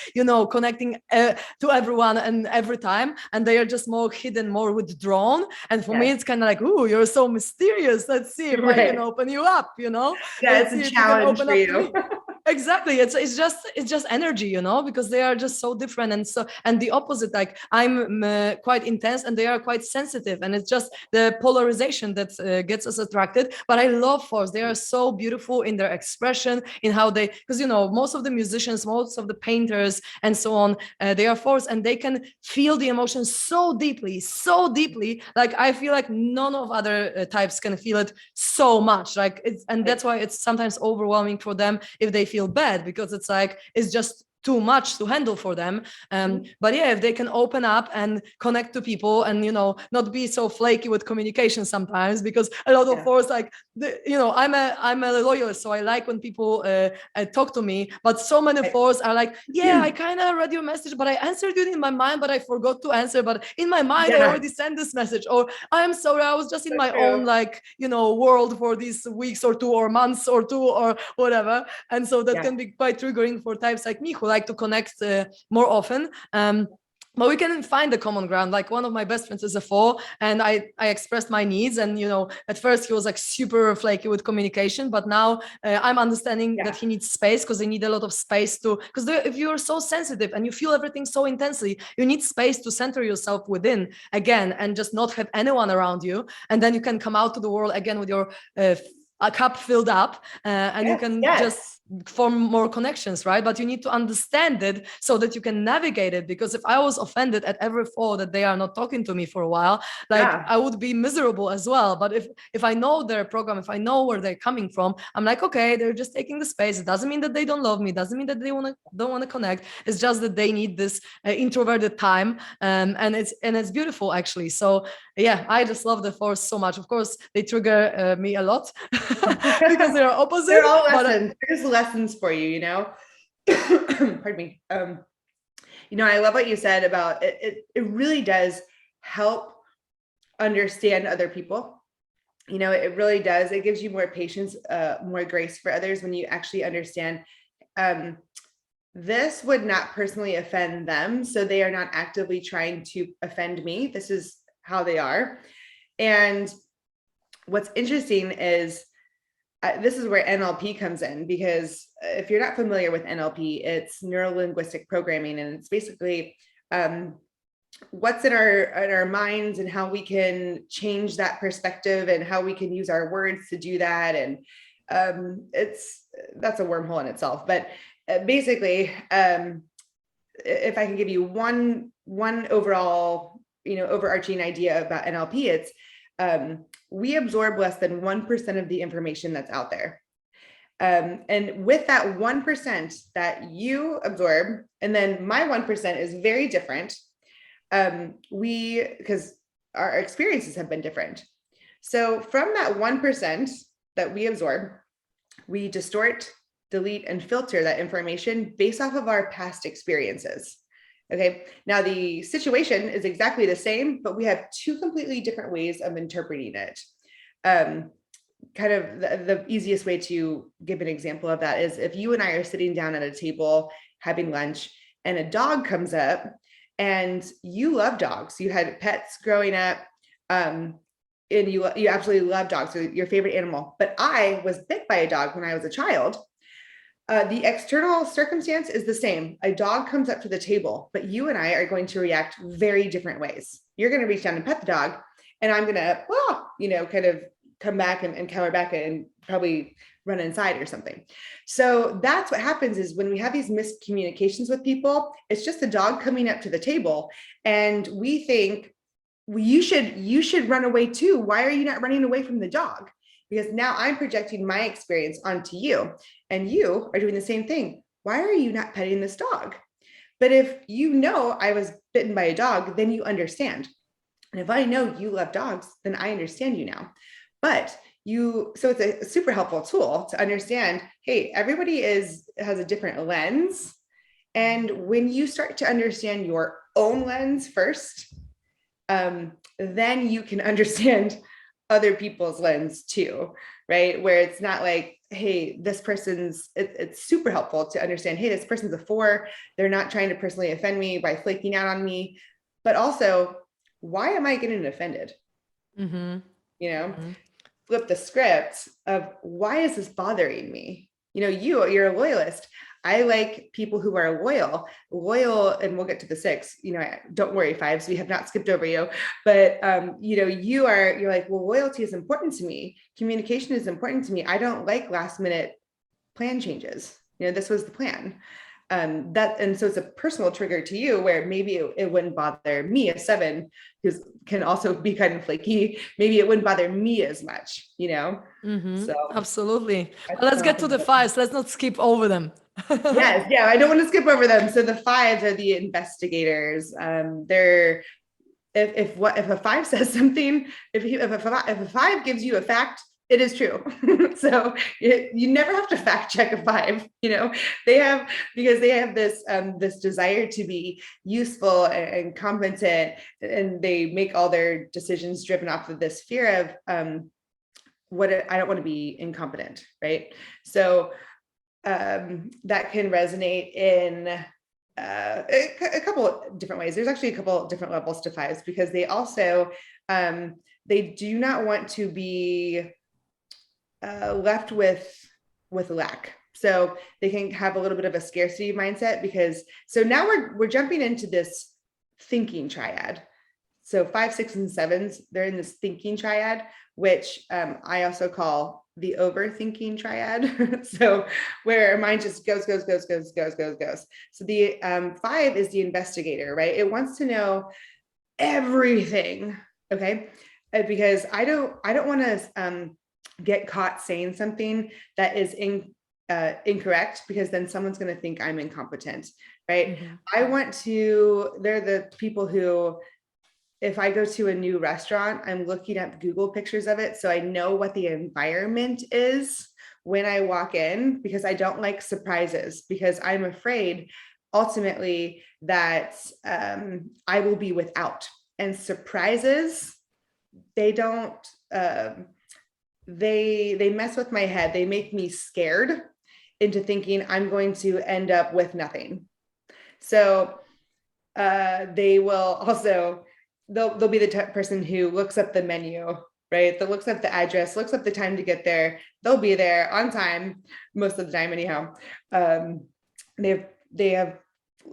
S1: connecting to everyone and every time, and they are just more hidden, more withdrawn. And for me, it's kind of like, ooh, you're so mysterious. Let's see if I can open you up.
S2: It's a challenge for you.
S1: Exactly. It's just energy, because they are just so different. And the opposite, like I'm quite intense and they are quite sensitive, and it's just the polarization that gets us attracted. But I love 4s. They are so beautiful in their expression, in how they, because most of the musicians, most of the painters and so on, they are 4s, and they can feel the emotions so deeply. Like I feel like none of other types can feel it so much. Like that's why it's sometimes overwhelming for them if they feel bad, because it's like, it's just too much to handle for them. But yeah, if they can open up and connect to people and, you know, not be so flaky with communication sometimes, because a lot of force, like, you know, I'm a loyalist, so I like when people talk to me, but so many force are like, I kind of read your message, but I answered it in my mind, but I forgot to answer, but in my mind I already sent this message, or I'm sorry, I was just in my own, like, you know, world for these weeks or 2 or months or 2 or whatever. And so that can be quite triggering for types like me who like to connect more often. But we can find the common ground. Like, one of my best friends is a 4, and I expressed my needs, and, you know, at first he was like super flaky with communication, but now I'm understanding that he needs space, because they need a lot of space to, because if you're so sensitive and you feel everything so intensely, you need space to center yourself within again, and just not have anyone around you, and then you can come out to the world again with your a cup filled up, and you can just form more connections, right? But you need to understand it so that you can navigate it. Because if I was offended at every 4 that they are not talking to me for a while, like, I would be miserable as well. But if I know their program, if I know where they're coming from, I'm like, okay, they're just taking the space. It doesn't mean that they don't love me. It doesn't mean that they don't want to connect. It's just that they need this introverted time, and it's beautiful, actually. So yeah, I just love the 4 so much. Of course, they trigger me a lot because they're opposite.
S2: They're all lessons. There's lessons for you, you know. Pardon me. You know, I love what you said about it. It really does help understand other people. You know, it really does. It gives you more patience, more grace for others when you actually understand this would not personally offend them, so they are not actively trying to offend me. This is how they are. And what's interesting is this is where NLP comes in, because if you're not familiar with NLP, it's neuro-linguistic programming, and it's basically what's in our minds and how we can change that perspective and how we can use our words to do that. And that's a wormhole in itself. But basically, if I can give you one overall, you know, overarching idea about NLP, it's we absorb less than 1% of the information that's out there. And with that 1% that you absorb, and then my 1% is very different, because our experiences have been different. So from that 1% that we absorb, we distort, delete, and filter that information based off of our past experiences. Okay, now the situation is exactly the same, but we have 2 completely different ways of interpreting it. Kind of the easiest way to give an example of that is if you and I are sitting down at a table having lunch, and a dog comes up, and you love dogs. You had pets growing up, and you absolutely love dogs. So your favorite animal. But I was bit by a dog when I was a child. The external circumstance is the same. A dog comes up to the table, but you and I are going to react very different ways. You're going to reach down and pet the dog, and I'm going to, you know, kind of come back and cower back and probably run inside or something. So that's what happens is when we have these miscommunications with people, it's just a dog coming up to the table, and we think, well, you should run away too. Why are you not running away from the dog? Because now I'm projecting my experience onto you, and you are doing the same thing. Why are you not petting this dog? But if you know I was bitten by a dog, then you understand. And if I know you love dogs, then I understand you now. But so it's a super helpful tool to understand, hey, everybody has a different lens. And when you start to understand your own lens first, then you can understand other people's lens too, right? Where it's not like, hey, this person's, it's super helpful to understand, hey, this person's a 4. They're not trying to personally offend me by flaking out on me, but also, why am I getting offended?
S1: Mm-hmm.
S2: You know, flip the script of, why is this bothering me? You know, you're a loyalist. I like people who are loyal, and we'll get to the 6, you know, don't worry, 5s, we have not skipped over you, but, you know, you're like, well, loyalty is important to me. Communication is important to me. I don't like last minute plan changes. You know, this was the plan. And so it's a personal trigger to you, where maybe it wouldn't bother me, a 7, who can also be kind of flaky. Maybe it wouldn't bother me as much, you know?
S1: Mm-hmm.
S2: So
S1: absolutely. Well, let's get to the 5s. Let's not skip over them.
S2: Yes, yeah, I don't want to skip over them. So the fives are the investigators. They're if a five says something, if a five gives you a fact, it is true. So you never have to fact check a five. Because they have this desire to be useful and competent, and they make all their decisions driven off of this fear of I don't want to be incompetent, right? So that can resonate in a couple of different ways. There's actually a couple of different levels to fives, because they also they do not want to be left with lack. So they can have a little bit of a scarcity mindset, because so now we're jumping into this thinking triad. So 5, 6, and 7s, they're in this thinking triad, which I also call the overthinking triad. So where our mind just goes. So the 5 is the investigator, right? It wants to know everything. Okay. Because I don't want to get caught saying something that is incorrect, because then someone's going to think I'm incompetent, right? Mm-hmm. They're the people who, if I go to a new restaurant, I'm looking at Google pictures of it, so I know what the environment is when I walk in, because I don't like surprises, because I'm afraid ultimately that I will be without. And surprises, they don't, they mess with my head. They make me scared into thinking I'm going to end up with nothing. So they will also, they'll be the person who looks up the menu, right? That looks up the address, looks up the time to get there. They'll be there on time, most of the time anyhow. They have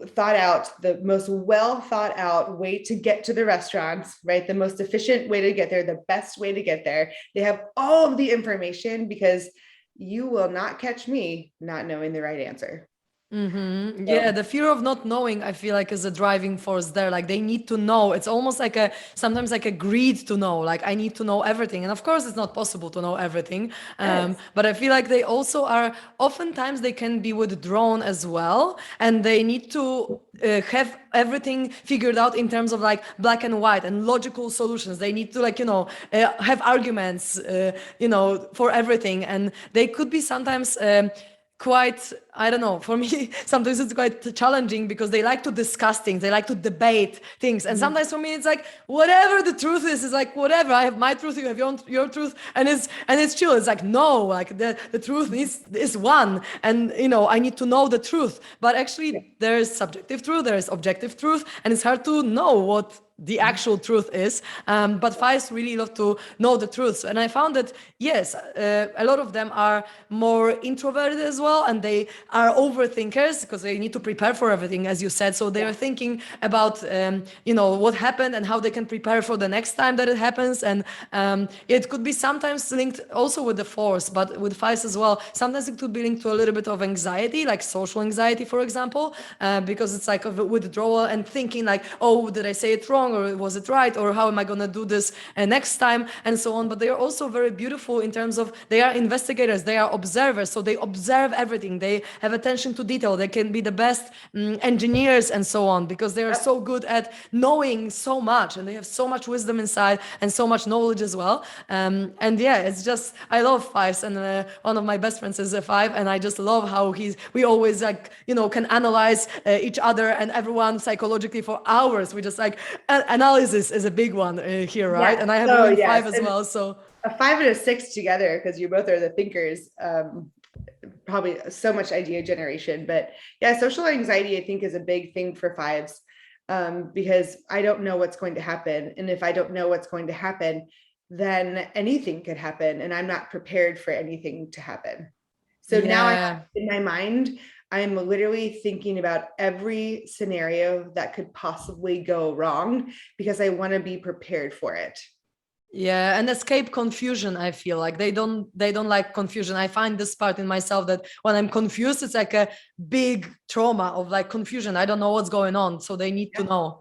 S2: thought out the most well thought out way to get to the restaurants, right? The most efficient way to get there, the best way to get there. They have all of the information, because you will not catch me not knowing the right answer.
S1: Mm-hmm. Yeah, the fear of not knowing, I feel like, is a driving force there. Like they need to know. It's almost like sometimes like a greed to know. Like I need to know everything, and of course it's not possible to know everything.
S2: Yes.
S1: But I feel like they also are. Oftentimes they can be withdrawn as well, and they need to have everything figured out in terms of like black and white and logical solutions. They need to have arguments, for everything, and they could be sometimes. Quite, I don't know, for me sometimes it's quite challenging, because they like to discuss things, they like to debate things, and sometimes for me it's like whatever the truth is like whatever. I have my truth, you have your truth, and it's chill. It's like no, like the truth is one, and I need to know the truth, but actually there is subjective truth, there is objective truth, and it's hard to know what the actual truth is. But fives really love to know the truth. And I found that, yes, a lot of them are more introverted as well. And they are overthinkers, because they need to prepare for everything, as you said. So they are thinking about, what happened and how they can prepare for the next time that it happens. And it could be sometimes linked also with the fours, but with fives as well. Sometimes it could be linked to a little bit of anxiety, like social anxiety, for example, because it's like a withdrawal and thinking like, oh, did I say it wrong? Or was it right? Or how am I going to do this next time? And so on. But they are also very beautiful in terms of they are investigators, they are observers. So they observe everything. They have attention to detail. They can be the best engineers and so on, because they are so good at knowing so much, and they have so much wisdom inside and so much knowledge as well. And yeah, it's just, I love fives, and one of my best friends is a 5, and I just love how we always can analyze each other and everyone psychologically for hours. We just analysis is a big one here, right?
S2: Yeah.
S1: And I have a 5 as well. So
S2: a 5 and a 6 together, because you both are the thinkers, probably so much idea generation. But yeah, social anxiety, I think, is a big thing for 5s, because I don't know what's going to happen. And if I don't know what's going to happen, then anything could happen, and I'm not prepared for anything to happen. So now in my mind, I'm literally thinking about every scenario that could possibly go wrong, because I want to be prepared for it.
S1: Yeah, and escape confusion. I feel like they don't like confusion. I find this part in myself, that when I'm confused, it's like a big trauma of like confusion. I don't know what's going on, so they need to know.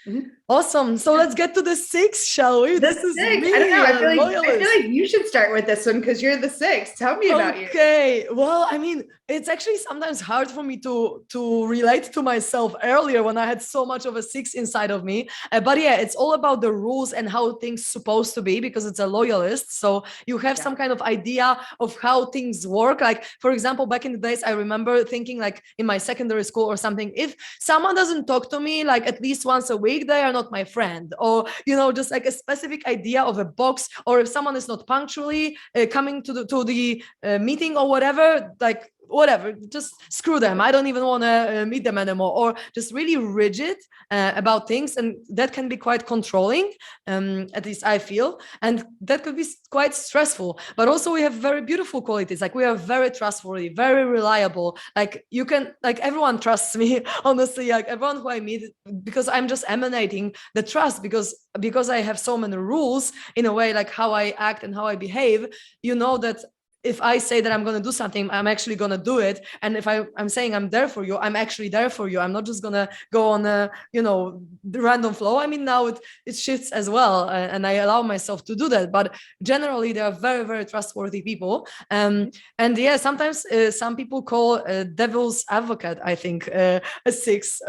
S2: Mm-hmm.
S1: Awesome. So let's get to the 6, shall we? This is me.
S2: I don't know. I feel like you should start with this one because you're the 6. Tell me about you.
S1: Okay. Well, I mean, it's actually sometimes hard for me to relate to myself earlier when I had so much of a 6 inside of me. But yeah, it's all about the rules and how things supposed to be, because it's a loyalist. So you have some kind of idea of how things work. Like, for example, back in the days, I remember thinking, like in my secondary school or something, if someone doesn't talk to me like at least once a week, they are not my friend. Or, you know, just like a specific idea of a box. Or if someone is not punctually coming to the meeting or whatever, like whatever, just screw them. I don't even want to meet them anymore. Or just really rigid about things, and that can be quite controlling, at least I feel, and that could be quite stressful. But also we have very beautiful qualities, like we are very trustworthy, very reliable. Like you can, like everyone trusts me, honestly, like everyone who I meet, because I'm just emanating the trust, because I have so many rules in a way, like how I act and how I behave. You know that if I say that I'm going to do something, I'm actually going to do it. And if I'm saying I'm there for you, I'm actually there for you. I'm not just going to go on a, you know, the random flow. I mean, now it shifts as well. And I allow myself to do that. But generally, they are very, very trustworthy people. And yeah, sometimes some people call devil's advocate, I think, a 6,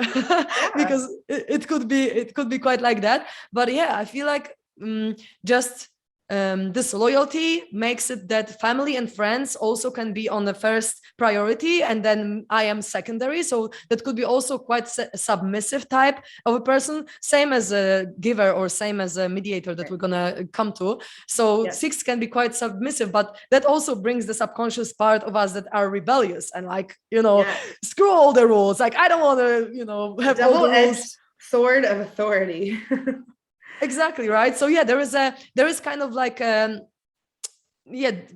S1: because it could be quite like that. But yeah, I feel like just this loyalty makes it that family and friends also can be on the first priority, and then I am secondary. So that could be also quite a submissive type of a person, same as a giver or same as a mediator that we're gonna come to. So 6 can be quite submissive, but that also brings the subconscious part of us that are rebellious and like, you know, screw all the rules. Like I don't want to, you know, have all the rules.
S2: Sword of authority.
S1: Exactly, right. So yeah, there is kind of like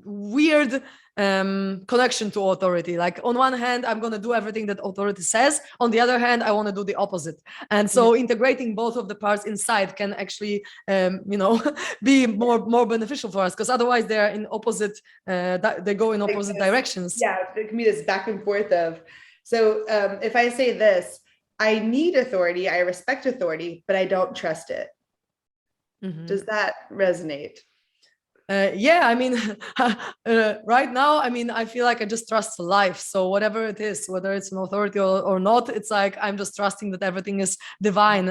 S1: weird connection to authority. Like on one hand, I'm going to do everything that authority says. On the other hand, I want to do the opposite. And so integrating both of the parts inside can actually, you know, be more beneficial for us, because otherwise they are in opposite, they go in opposite directions.
S2: Yeah, it can be this back and forth of, so if I say this, I need authority, I respect authority, but I don't trust it. Does that resonate?
S1: Yeah, I mean, right now, I mean, I feel like I just trust life. So whatever it is, whether it's an authority or not, it's like I'm just trusting that everything is divine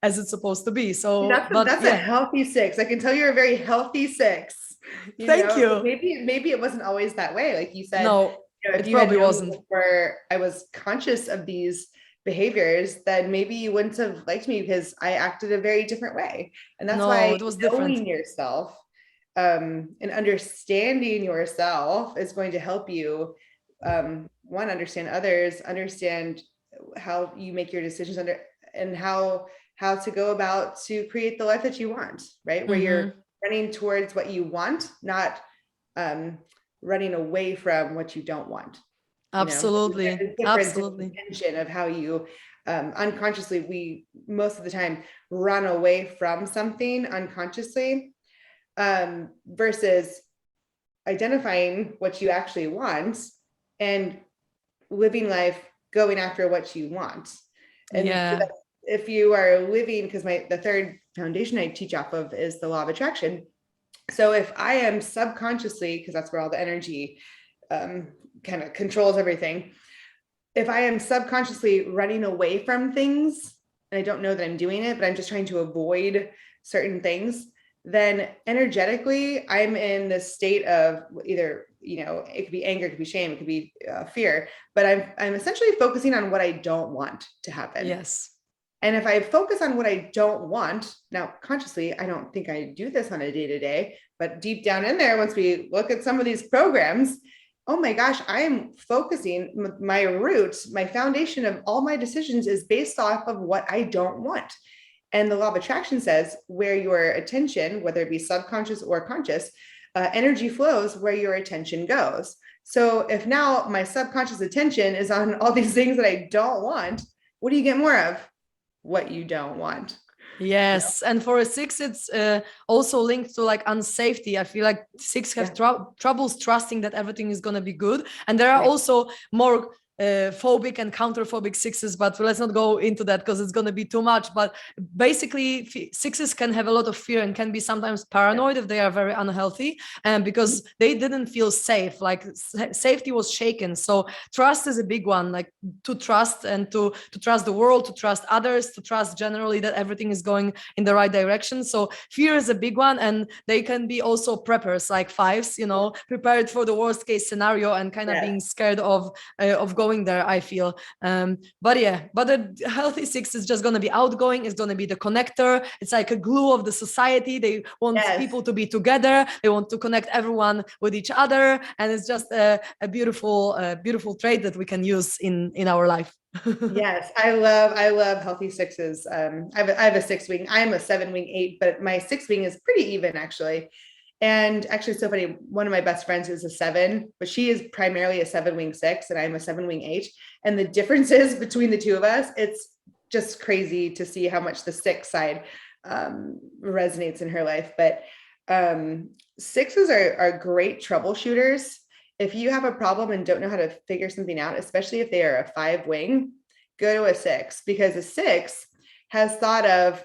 S1: as it's supposed to be. So
S2: that's a healthy 6. I can tell you're a very healthy 6.
S1: Thank you.
S2: Maybe it wasn't always that way, like you said.
S1: No,
S2: you know,
S1: it probably wasn't.
S2: Where I was conscious of these behaviors, then maybe you wouldn't have liked me because I acted a very different way. And that's why
S1: it was different.
S2: Knowing yourself and understanding yourself is going to help you one, understand others, understand how you make your decisions and how to go about to create the life that you want, right? Where you're running towards what you want, not running away from what you don't want.
S1: Absolutely. Absolutely.
S2: Intention of how you unconsciously, we most of the time run away from something unconsciously versus identifying what you actually want and living life going after what you want. And if you are living, because the third foundation I teach off of is the law of attraction. So if I am subconsciously, because that's where all the energy kind of controls everything. If I am subconsciously running away from things and I don't know that I'm doing it, but I'm just trying to avoid certain things, then energetically I'm in this state of either, you know, it could be anger, it could be shame, it could be fear, but I'm essentially focusing on what I don't want to happen.
S1: Yes.
S2: And if I focus on what I don't want, now consciously, I don't think I do this on a day-to-day, but deep down in there, once we look at some of these programs, oh my gosh, I am focusing my roots, my foundation of all my decisions is based off of what I don't want. And the law of attraction says where your attention, whether it be subconscious or conscious, energy flows where your attention goes. So if now my subconscious attention is on all these things that I don't want, what do you get more of? What you don't want.
S1: Yes. And for a 6, it's also linked to like unsafety. I feel like 6 have troubles trusting that everything is going to be good. And there are also more phobic and counterphobic sixes, but let's not go into that because it's going to be too much. But basically, sixes can have a lot of fear and can be sometimes paranoid if they are very unhealthy, and because they didn't feel safe, like safety was shaken. So trust is a big one, like to trust and to trust the world, to trust others, to trust generally that everything is going in the right direction. So fear is a big one, and they can be also preppers, like fives, prepared for the worst case scenario and kind of being scared of going there, I feel. But a healthy six is just going to be outgoing. It's going to be the connector. It's like a glue of the society. They want people to be together. They want to connect everyone with each other, and it's just a beautiful trait that we can use in our life.
S2: Yes, I love healthy sixes. I have a 6-wing. I'm a 7-wing 8, but my 6-wing is pretty even, actually. And actually, it's so funny. One of my best friends is a 7, but she is primarily a 7-wing 6, and I'm a 7-wing 8. And the differences between the two of us, it's just crazy to see how much the 6 side resonates in her life. But sixes are great troubleshooters. If you have a problem and don't know how to figure something out, especially if they are a 5-wing, go to a 6, because a 6 has thought of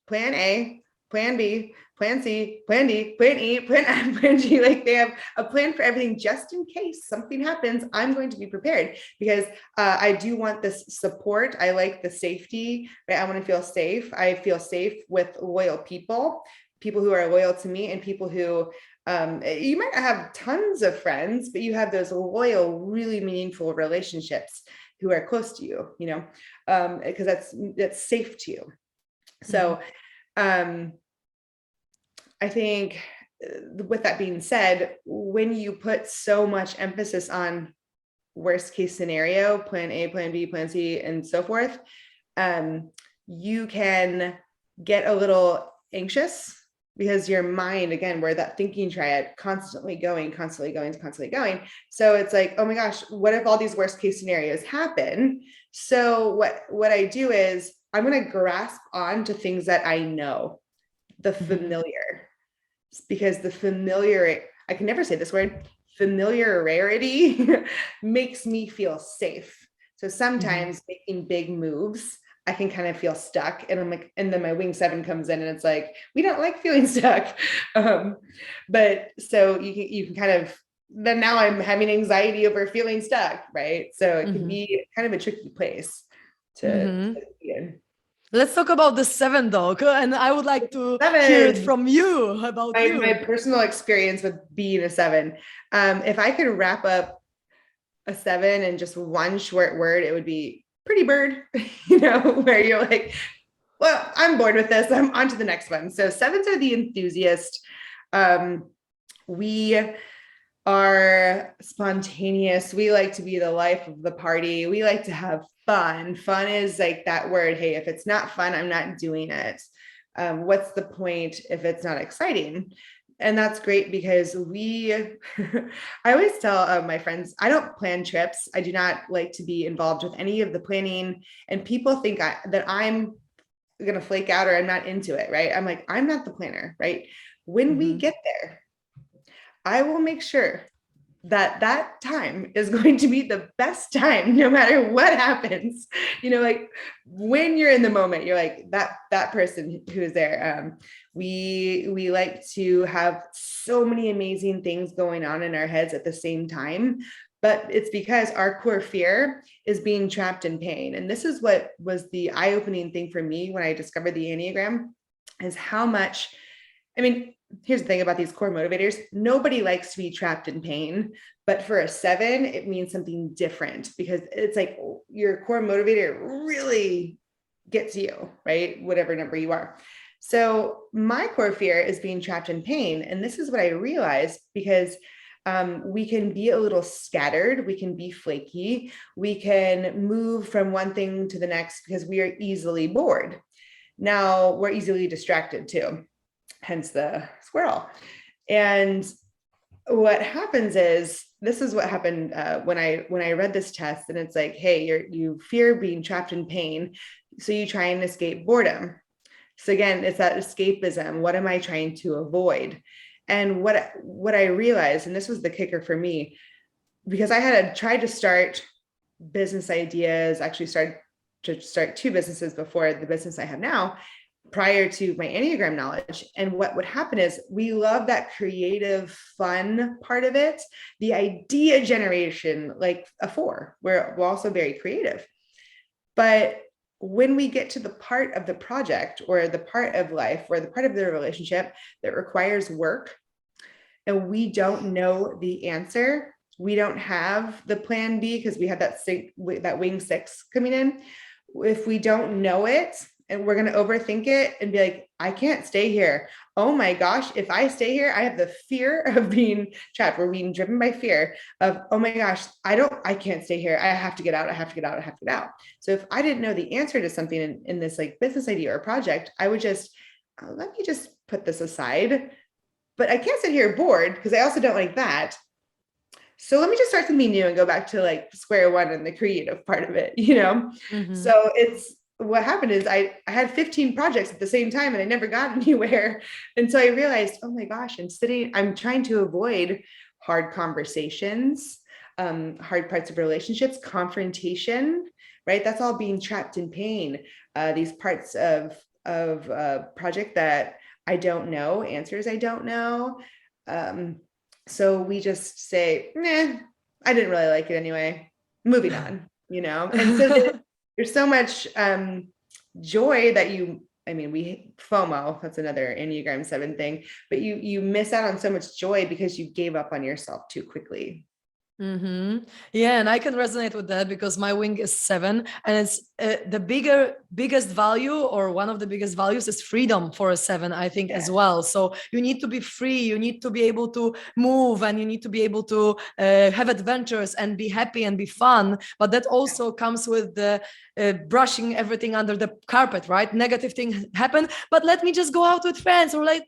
S2: plan A, plan B, plan C, plan D, plan E, plan F, plan G. Like, they have a plan for everything just in case something happens. I'm going to be prepared, because I do want this support. I like the safety, right? I want to feel safe. I feel safe with loyal people who are loyal to me, and people who you might have tons of friends, but you have those loyal, really meaningful relationships who are close to you, because that's safe to you. So I think, with that being said, when you put so much emphasis on worst case scenario, plan A, plan B, plan C, and so forth, you can get a little anxious, because your mind, again, we're that thinking triad, constantly going. So it's like, oh my gosh, what if all these worst case scenarios happen? So what I do is I'm going to grasp on to things that I know, the familiar, because the familiar, I can never say this word, familiarity makes me feel safe. So sometimes making big moves, I can kind of feel stuck, and I'm like, and then my wing 7 comes in, and it's like, we don't like feeling stuck. But so you can kind of, then now I'm having anxiety over feeling stuck, right? So it can be kind of a tricky place to be in.
S1: Let's talk about the 7, though, and I would like to hear it from you about
S2: my personal experience with being a 7. If I could wrap up a 7 in just one short word, it would be pretty bird, where you're like, well, I'm bored with this, I'm on to the next one. So 7s are the enthusiast. We are spontaneous. We like to be the life of the party. We like to have fun. Fun is like that word. Hey, if it's not fun, I'm not doing it. What's the point if it's not exciting? And that's great, because I always tell my friends, I don't plan trips. I do not like to be involved with any of the planning. And people think that I'm going to flake out, or I'm not into it, right? I'm like, I'm not the planner, right? When we get there, I will make sure that time is going to be the best time, no matter what happens. Like, when you're in the moment, you're like that person who is there. We like to have so many amazing things going on in our heads at the same time, but it's because our core fear is being trapped in pain. And this is what was the eye-opening thing for me when I discovered the Enneagram, is how much, here's the thing about these core motivators. Nobody likes to be trapped in pain, but for a 7, it means something different, because it's like your core motivator really gets you, right? Whatever number you are. So my core fear is being trapped in pain. And this is what I realized, because we can be a little scattered. We can be flaky. We can move from one thing to the next because we are easily bored. Now we're easily distracted too, hence the squirrel. And what happens is, this is what happened when I read this test, and it's like, hey, you fear being trapped in pain, so you try and escape boredom. So again, it's that escapism. What am I trying to avoid? And what I realized, and this was the kicker for me, because I had tried to start business ideas, actually started to start 2 businesses before the business I have now, prior to my Enneagram knowledge. And what would happen is we love that creative, fun part of it, the idea generation, like a 4, where we're also very creative. But when we get to the part of the project or the part of life or the part of the relationship that requires work, and we don't know the answer, we don't have the plan B because we have that wing 6 coming in. If we don't know it, and we're going to overthink it and be like, I can't stay here. Oh my gosh, if I stay here, I have the fear of being trapped. We're being driven by fear of, oh my gosh, I can't stay here. I have to get out. I have to get out. I have to get out. So if I didn't know the answer to something in this like business idea or project, I would just, let me just put this aside. But I can't sit here bored because I also don't like that. So let me just start something new and go back to like square one and the creative part of it, you know? Mm-hmm. So what happened is I had 15 projects at the same time and I never got anywhere. And so I realized, oh my gosh, I'm trying to avoid hard conversations, hard parts of relationships, confrontation, right? That's all being trapped in pain. These parts of project that I don't know, answers I don't know. So we just say, nah, I didn't really like it anyway. Moving on, you know? And so there's so much joy that we FOMO, that's another Enneagram 7 thing, but you miss out on so much joy because you gave up on yourself too quickly.
S1: Mm-hmm. Yeah, and I can resonate with that because my wing is 7, and it's the biggest value, or one of the biggest values, is freedom for a 7, I think, as well. So you need to be free, you need to be able to move, and you need to be able to have adventures and be happy and be fun. But that also comes with the brushing everything under the carpet, right? Negative things happen, but let me just go out with friends, or let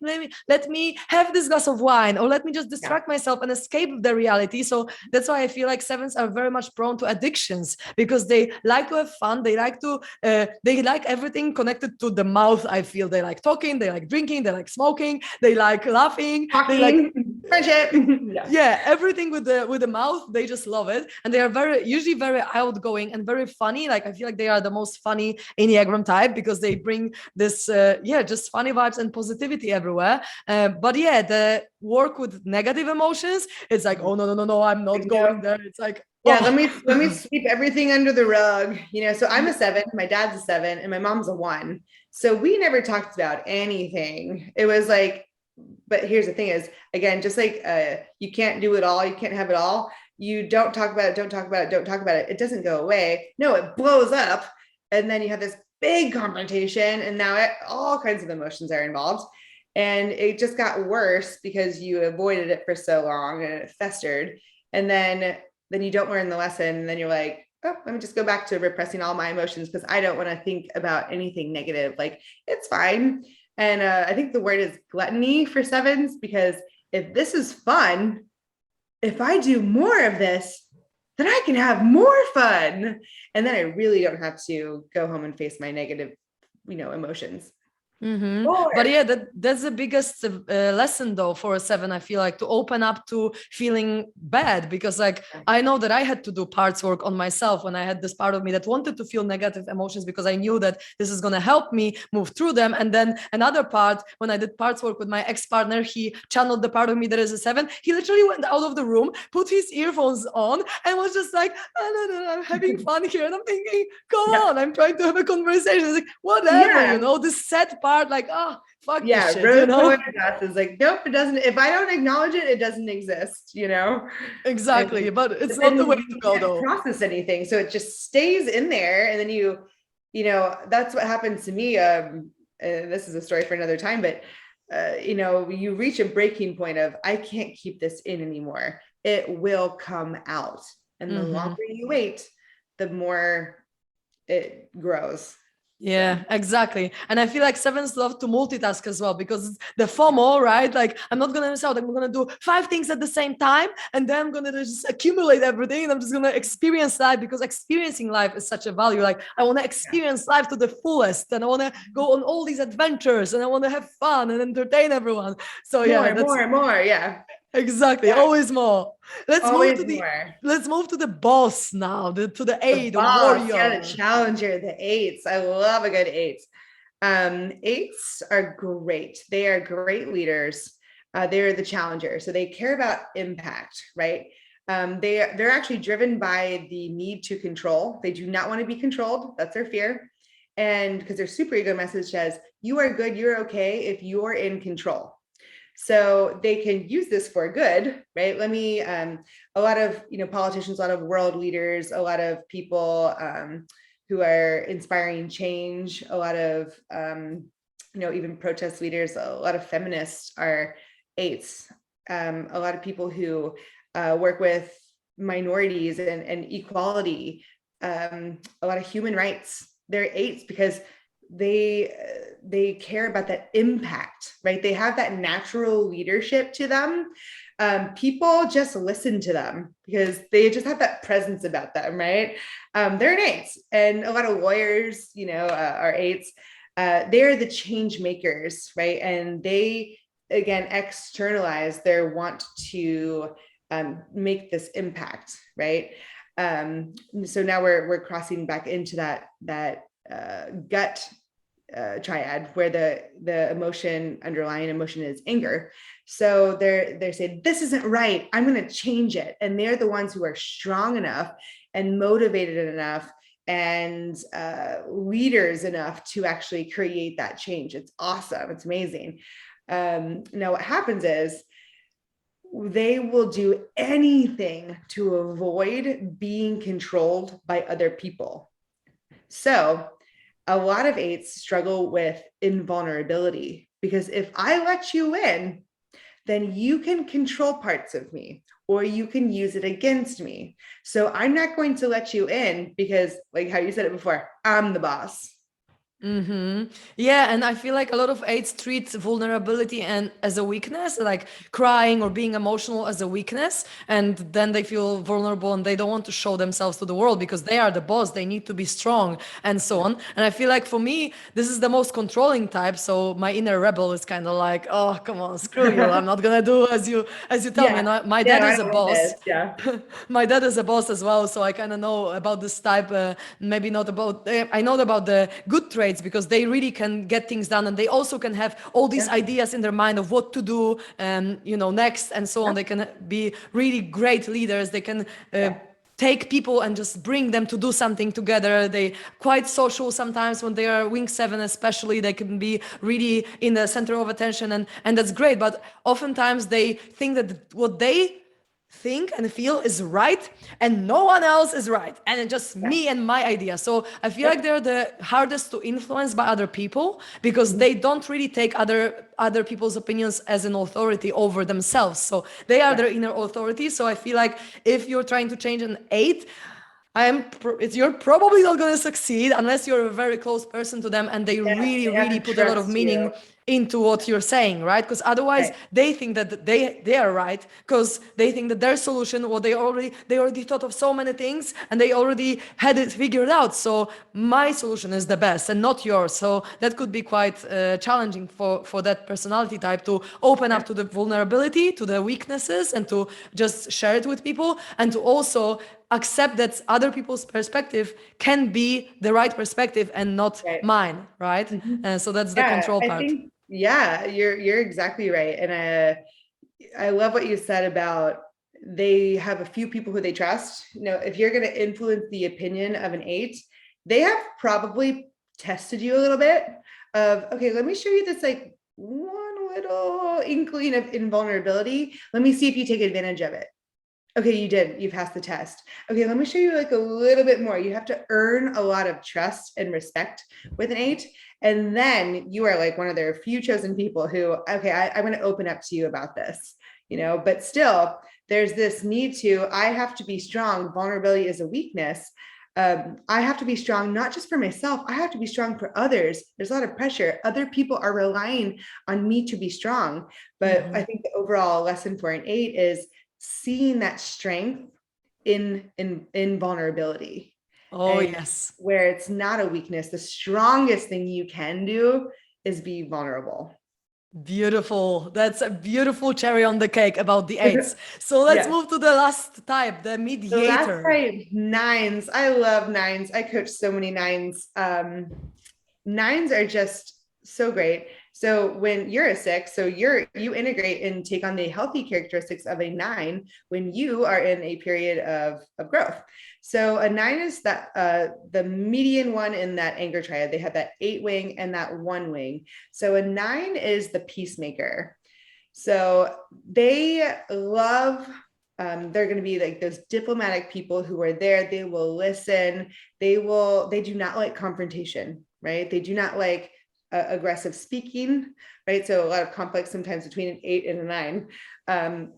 S1: me have this glass of wine, or let me just distract myself and escape the reality. So that's why I feel like 7s are very much prone to addictions, because they like to have fun. They like everything connected to the mouth. I feel they like talking, they like drinking, they like smoking, they like laughing,
S2: talking,
S1: they like
S2: friendship.
S1: Yeah, everything with the mouth. They just love it, and they are usually very outgoing and very funny. Like I feel like they are the most funny Enneagram type because they bring this just funny vibes and positivity everywhere. But yeah, the work with negative emotions, it's like, oh no, I'm not going there. It's like,
S2: let me sweep everything under the rug, you know. So I'm a 7, my dad's a 7, and my mom's a 1. So we never talked about anything. It was like, but here's the thing is, again, just like you can't do it all, you can't have it all. You don't talk about it, don't talk about it, don't talk about it. It doesn't go away. No, it blows up. And then you have this big confrontation, and now all kinds of emotions are involved. And it just got worse because you avoided it for so long and it festered. And then you don't learn the lesson. And then you're like, oh, let me just go back to repressing all my emotions because I don't want to think about anything negative. Like, it's fine. And I think the word is gluttony for 7s, because if this is fun, if I do more of this, then I can have more fun. And then I really don't have to go home and face my negative, emotions.
S1: Mm-hmm. But yeah, that's the biggest lesson though for a 7, I feel like, to open up to feeling bad, because like I know that I had to do parts work on myself when I had this part of me that wanted to feel negative emotions because I knew that this is going to help me move through them. And then another part, when I did parts work with my ex-partner, he channeled the part of me that is a 7. He literally went out of the room, put his earphones on, and was just like, oh, no, I'm having fun here. And I'm thinking, come on, I'm trying to have a conversation. It's like, whatever, this sad part, like, oh, fuck this shit,
S2: is like, nope, it doesn't. If I don't acknowledge it, it doesn't exist,
S1: Exactly. But it's not the way to go though.
S2: Process anything, so it just stays in there, and then you that's what happens to me. This is a story for another time, but you reach a breaking point of, I can't keep this in anymore. It will come out, and the longer you wait, the more it grows.
S1: Yeah, exactly. And I feel like 7s love to multitask as well, because the FOMO, right? Like, I'm not gonna miss out. I'm gonna do 5 things at the same time, and then I'm gonna just accumulate everything, and I'm just gonna experience life, because experiencing life is such a value. Like, I want to experience life to the fullest, and I want to go on all these adventures, and I want to have fun and entertain everyone. So
S2: more, yeah.
S1: Exactly.
S2: Yeah.
S1: Always more. Let's move
S2: Always
S1: to the
S2: more.
S1: let's move to the boss now, to the
S2: The
S1: A, the
S2: boss, yeah, the
S1: warrior.
S2: challenger, the eights. I love a good eight. Eights are great. They are great leaders. They're the challenger. So they care about impact, right? They're actually driven by the need to control. They do not want to be controlled. That's their fear. And because their super ego message says, you are good, you're okay if you're in control. So they can use this for good, right? A lot of, politicians, a lot of world leaders, a lot of people who are inspiring change, a lot of, even protest leaders, a lot of feminists are eights. A lot of people who work with minorities and equality, a lot of human rights, they're eights because they care about that impact, right? They have that natural leadership to them. People just listen to them because they just have that presence about them, right? They're an eights, and a lot of lawyers, are eights. They're the change makers, right? And they, again, externalize their want to make this impact, right? So now we're crossing back into that gut triad, where the underlying emotion is anger. So they're saying, this isn't right, I'm going to change it. And they're the ones who are strong enough and motivated enough and leaders enough to actually create that change. It's awesome. It's amazing. Now what happens is they will do anything to avoid being controlled by other people. So a lot of eights struggle with invulnerability, because if I let you in, then you can control parts of me or you can use it against me. So I'm not going to let you in because, like how you said it before, I'm the boss.
S1: Yeah, and I feel like a lot of eights treat vulnerability and as a weakness, like crying or being emotional as a weakness, and then they feel vulnerable and they don't want to show themselves to the world because they are the boss. They need to be strong and so on. And I feel like for me, this is the most controlling type. So my inner rebel is kind of like, oh, come on, screw you. I'm not gonna do as you tell me.
S2: Yeah.
S1: And my
S2: Yeah,
S1: dad
S2: I
S1: is a
S2: don't want
S1: boss.
S2: this. Yeah.
S1: My dad is a boss as well, so I kind of know about this type. Maybe not about. I know about the good traits because they really can get things done, and they also can have all these
S2: Yeah.
S1: ideas in their mind of what to do, next and so on. They can be really great leaders. They can. Take people and just bring them to do something together. They quite social sometimes when they are wing 7, especially. They can be really in the center of attention, and that's great. But oftentimes they think that what they think and feel is right and no one else is right, and it's just me and my idea. So I feel like they're the hardest to influence by other people because they don't really take other people's opinions as an authority over themselves. So they are their inner authority. So I feel like if you're trying to change an 8, you're probably not going to succeed unless you're a very close person to them and they really,
S2: They have
S1: really
S2: to
S1: put a lot of
S2: trust you.
S1: meaning into what you're saying, right? Because otherwise they think that they are right because they think that their solution, what they already thought of so many things and they already had it figured out. So my solution is the best and not yours. So that could be quite challenging for that personality type to open up to the vulnerability, to the weaknesses, and to just share it with people, and to also accept that other people's perspective can be the right perspective and not mine, right? So that's the control
S2: I
S1: part.
S2: think, you're exactly right. And I love what you said about they have a few people who they trust. If you're going to influence the opinion of an 8, they have probably tested you a little bit of, okay, let me show you this like one little inkling of invulnerability. Let me see if you take advantage of it. Okay, you did. You passed the test. Okay, let me show you like a little bit more. You have to earn a lot of trust and respect with an 8. And then you are like one of their few chosen people who, okay, I'm going to open up to you about this, but still there's this need I have to be strong. Vulnerability is a weakness. I have to be strong, not just for myself. I have to be strong for others. There's a lot of pressure. Other people are relying on me to be strong. But I think the overall lesson for an 8 is seeing that strength in vulnerability.
S1: Oh, yes.
S2: Where it's not a weakness. The strongest thing you can do is be vulnerable.
S1: Beautiful. That's a beautiful cherry on the cake about the eights. So let's
S2: Yes.
S1: move to the last type, the
S2: The last
S1: mediator.
S2: type, nines. I love nines. I coach so many nines. Nines are just so great. So when you're a six, so you integrate and take on the healthy characteristics of a nine when you are in a period of growth. So a nine is that the median one in that anger triad. They have that 8 wing and that 1 wing. So a nine is the peacemaker. So they love, they're going to be like those diplomatic people who are there. They will listen. They do not like confrontation, right? They do not like aggressive speaking, right? So a lot of conflict sometimes between an 8 and a 9.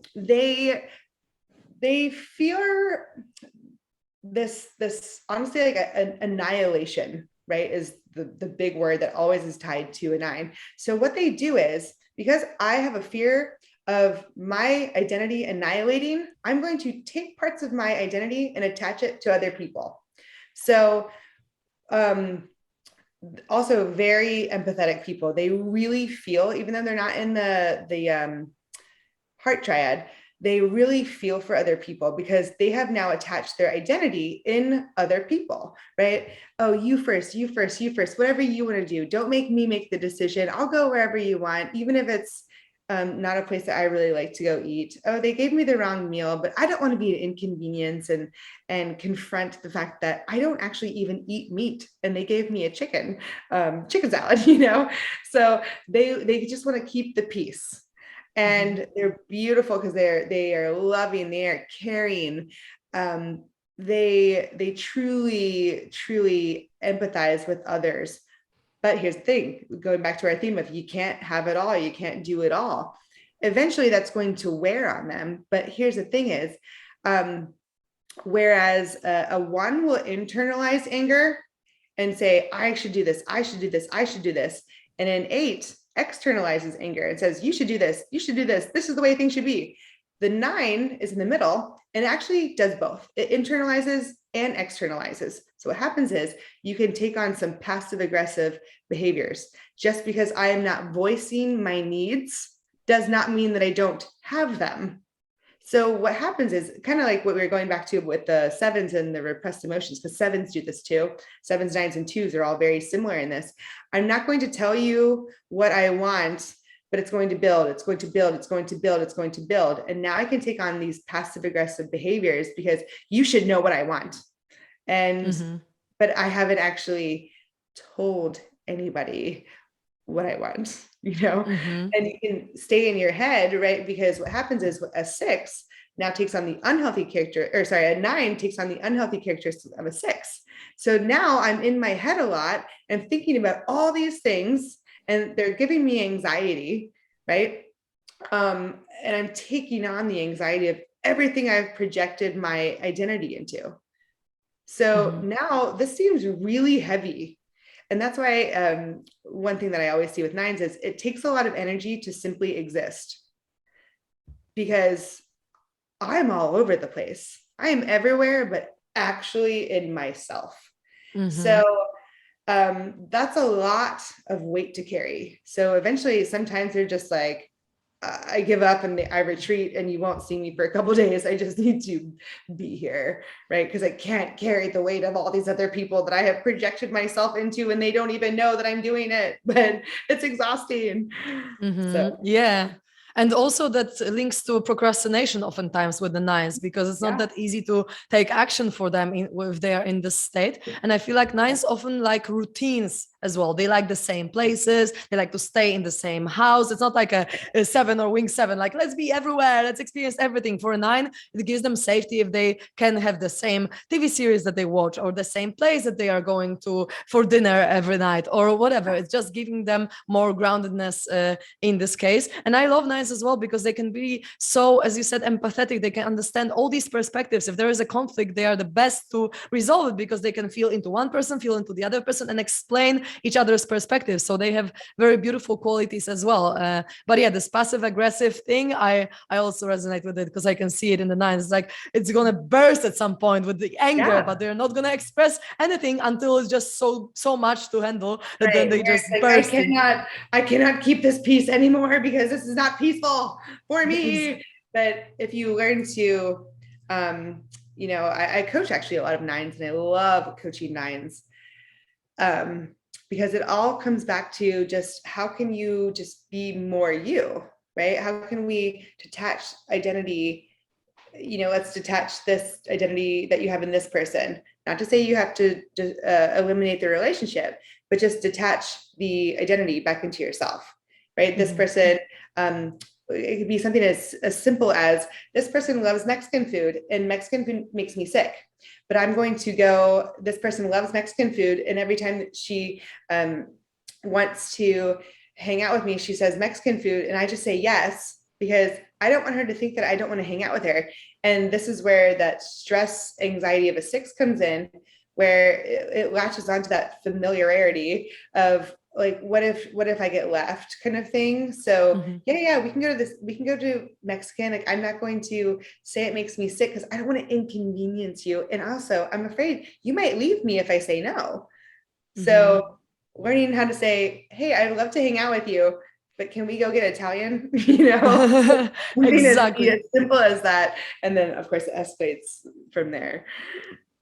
S2: They fear this honestly, like an annihilation, right? Is the big word that always is tied to a 9. So what they do is, because I have a fear of my identity annihilating, I'm going to take parts of my identity and attach it to other people. So also very empathetic people. They really feel, even though they're not in the heart triad, they really feel for other people because they have now attached their identity in other people, right? Oh, you first, whatever you want to do. Don't make me make the decision. I'll go wherever you want, even if it's not a place that I really like to go eat. Oh, they gave me the wrong meal, but I don't want to be an inconvenience and confront the fact that I don't actually even eat meat and they gave me a chicken salad, So they just want to keep the peace. And they're beautiful because they are loving, they are caring. They truly, truly empathize with others. But here's the thing, going back to our theme of you can't have it all, you can't do it all. Eventually that's going to wear on them. But here's the thing is, whereas a 1 will internalize anger and say, I should do this, I should do this, I should do this. And an 8 externalizes anger and says, you should do this, this is the way things should be. The 9 is in the middle and actually does both. It internalizes and externalizes. So what happens is you can take on some passive aggressive behaviors. Just because I am not voicing my needs does not mean that I don't have them. So what happens is kind of like what we were going back to with the 7s and the repressed emotions, because 7s do this too. 7s, 9s, and 2s are all very similar in this. I'm not going to tell you what I want, but it's going to build, it's going to build, it's going to build, it's going to build. And now I can take on these passive aggressive behaviors because you should know what I want. And, but I haven't actually told anybody what I want, and you can stay in your head, right? Because what happens is a 6 now takes on the unhealthy character, or sorry, a 9 takes on the unhealthy characteristics of a 6. So now I'm in my head a lot and thinking about all these things and they're giving me anxiety, right? And I'm taking on the anxiety of everything I've projected my identity into. So now this seems really heavy. And that's why one thing that I always see with 9s is it takes a lot of energy to simply exist, because I'm all over the place. I am everywhere, but actually in myself. So that's a lot of weight to carry. So eventually, sometimes they're just like, I give up and I retreat and you won't see me for a couple of days. I just need to be here, right? Because I can't carry the weight of all these other people that I have projected myself into and they don't even know that I'm doing it, but it's exhausting. So
S1: yeah. And also that links to procrastination oftentimes with the 9s, because it's not that easy to take action for them if they are in this state. And I feel like 9s often like routines as well. They like the same places. They like to stay in the same house. It's not like a 7 or wing 7, like let's be everywhere, let's experience everything. For a 9, it gives them safety if they can have the same TV series that they watch or the same place that they are going to for dinner every night or whatever. It's just giving them more groundedness in this case. And I love 9s as well because they can be so, as you said, empathetic. They can understand all these perspectives. If there is a conflict, they are the best to resolve it because they can feel into one person, feel into the other person, and explain each other's perspectives. So they have very beautiful qualities as well. But yeah, this passive aggressive thing, I also resonate with it because I can see it in the nines. It's like it's gonna burst at some point with the anger, but they're not gonna express anything until it's just so much to handle that then they just
S2: like,
S1: burst.
S2: I cannot keep this peace anymore because this is not peaceful for me. But if you learn to, I coach actually a lot of nines, and I love coaching nines. Because it all comes back to just how can you just be more you, right? How can we detach identity? Let's detach this identity that you have in this person. Not to say you have to eliminate the relationship, but just detach the identity back into yourself, right? This person, it could be something as simple as this person loves Mexican food and Mexican food makes me sick. But I'm going to go, this person loves Mexican food. And every time that she wants to hang out with me, she says Mexican food. And I just say yes, because I don't want her to think that I don't want to hang out with her. And this is where that stress anxiety of a 6 comes in, where it latches onto that familiarity of like, what if I get left kind of thing. So we can go to Mexican. Like, I'm not going to say it makes me sick because I don't want to inconvenience you. And also I'm afraid you might leave me if I say no. So learning how to say, hey, I'd love to hang out with you, but can we go get Italian?
S1: Exactly.
S2: As simple as that. And then of course it escalates from there.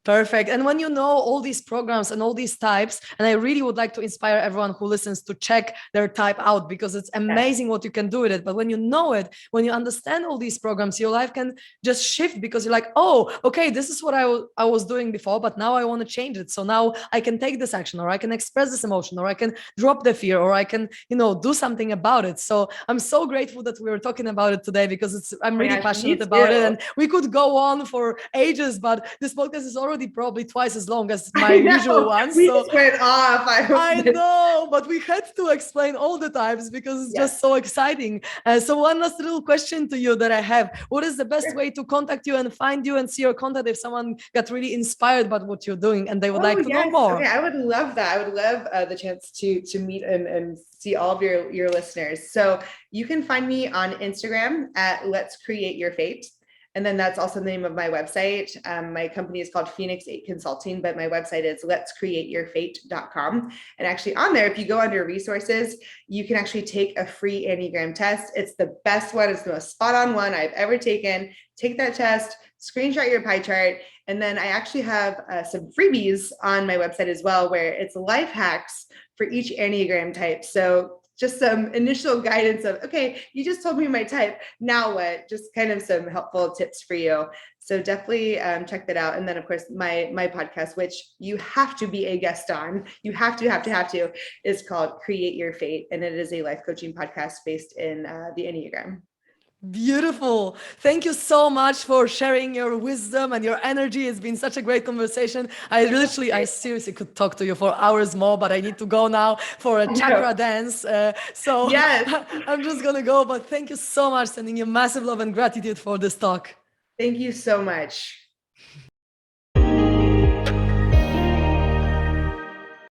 S1: Perfect. And when you know all these programs and all these types, and I really would like to inspire everyone who listens to check their type out, because it's amazing what you can do with it. But when you know it, when you understand all these programs, your life can just shift, because you're like, oh, okay, this is what I was doing before, but now I want to change it. So now I can take this action, or I can express this emotion, or I can drop the fear, or I can, do something about it. So I'm so grateful that we were talking about it today, because I'm really passionate about it. And we could go on for ages, but this podcast is already probably twice as long as my usual ones.
S2: We just went off.
S1: I know, but we had to explain all the times because it's just so exciting. So one last little question to you that I have: what is the best way to contact you and find you and see your content if someone got really inspired by what you're doing and they would like to know more?
S2: Okay, I would love that. I would love the chance to meet and see all of your listeners. So you can find me on Instagram at Let's Create Your Fate. And then that's also the name of my website. My company is called Phoenix 8 Consulting, but my website is letscreateyourfate.com. And actually on there, if you go under resources, you can actually take a free Enneagram test. It's the best one. It's the most spot on one I've ever taken. Take that test, screenshot your pie chart. And then I actually have some freebies on my website as well, where it's life hacks for each Enneagram type. So just some initial guidance of, okay, you just told me my type, now what? Just kind of some helpful tips for you. So definitely check that out. And then of course, my podcast, which you have to be a guest on, you have to, is called Create Your Fate. And it is a life coaching podcast based in the Enneagram.
S1: Beautiful. Thank you so much for sharing your wisdom and your energy. It's been such a great conversation. I seriously could talk to you for hours more, but I need to go now for a chakra dance. So yes. I'm just going to go, but thank you so much. Sending you massive love and gratitude for this talk.
S2: Thank you so much.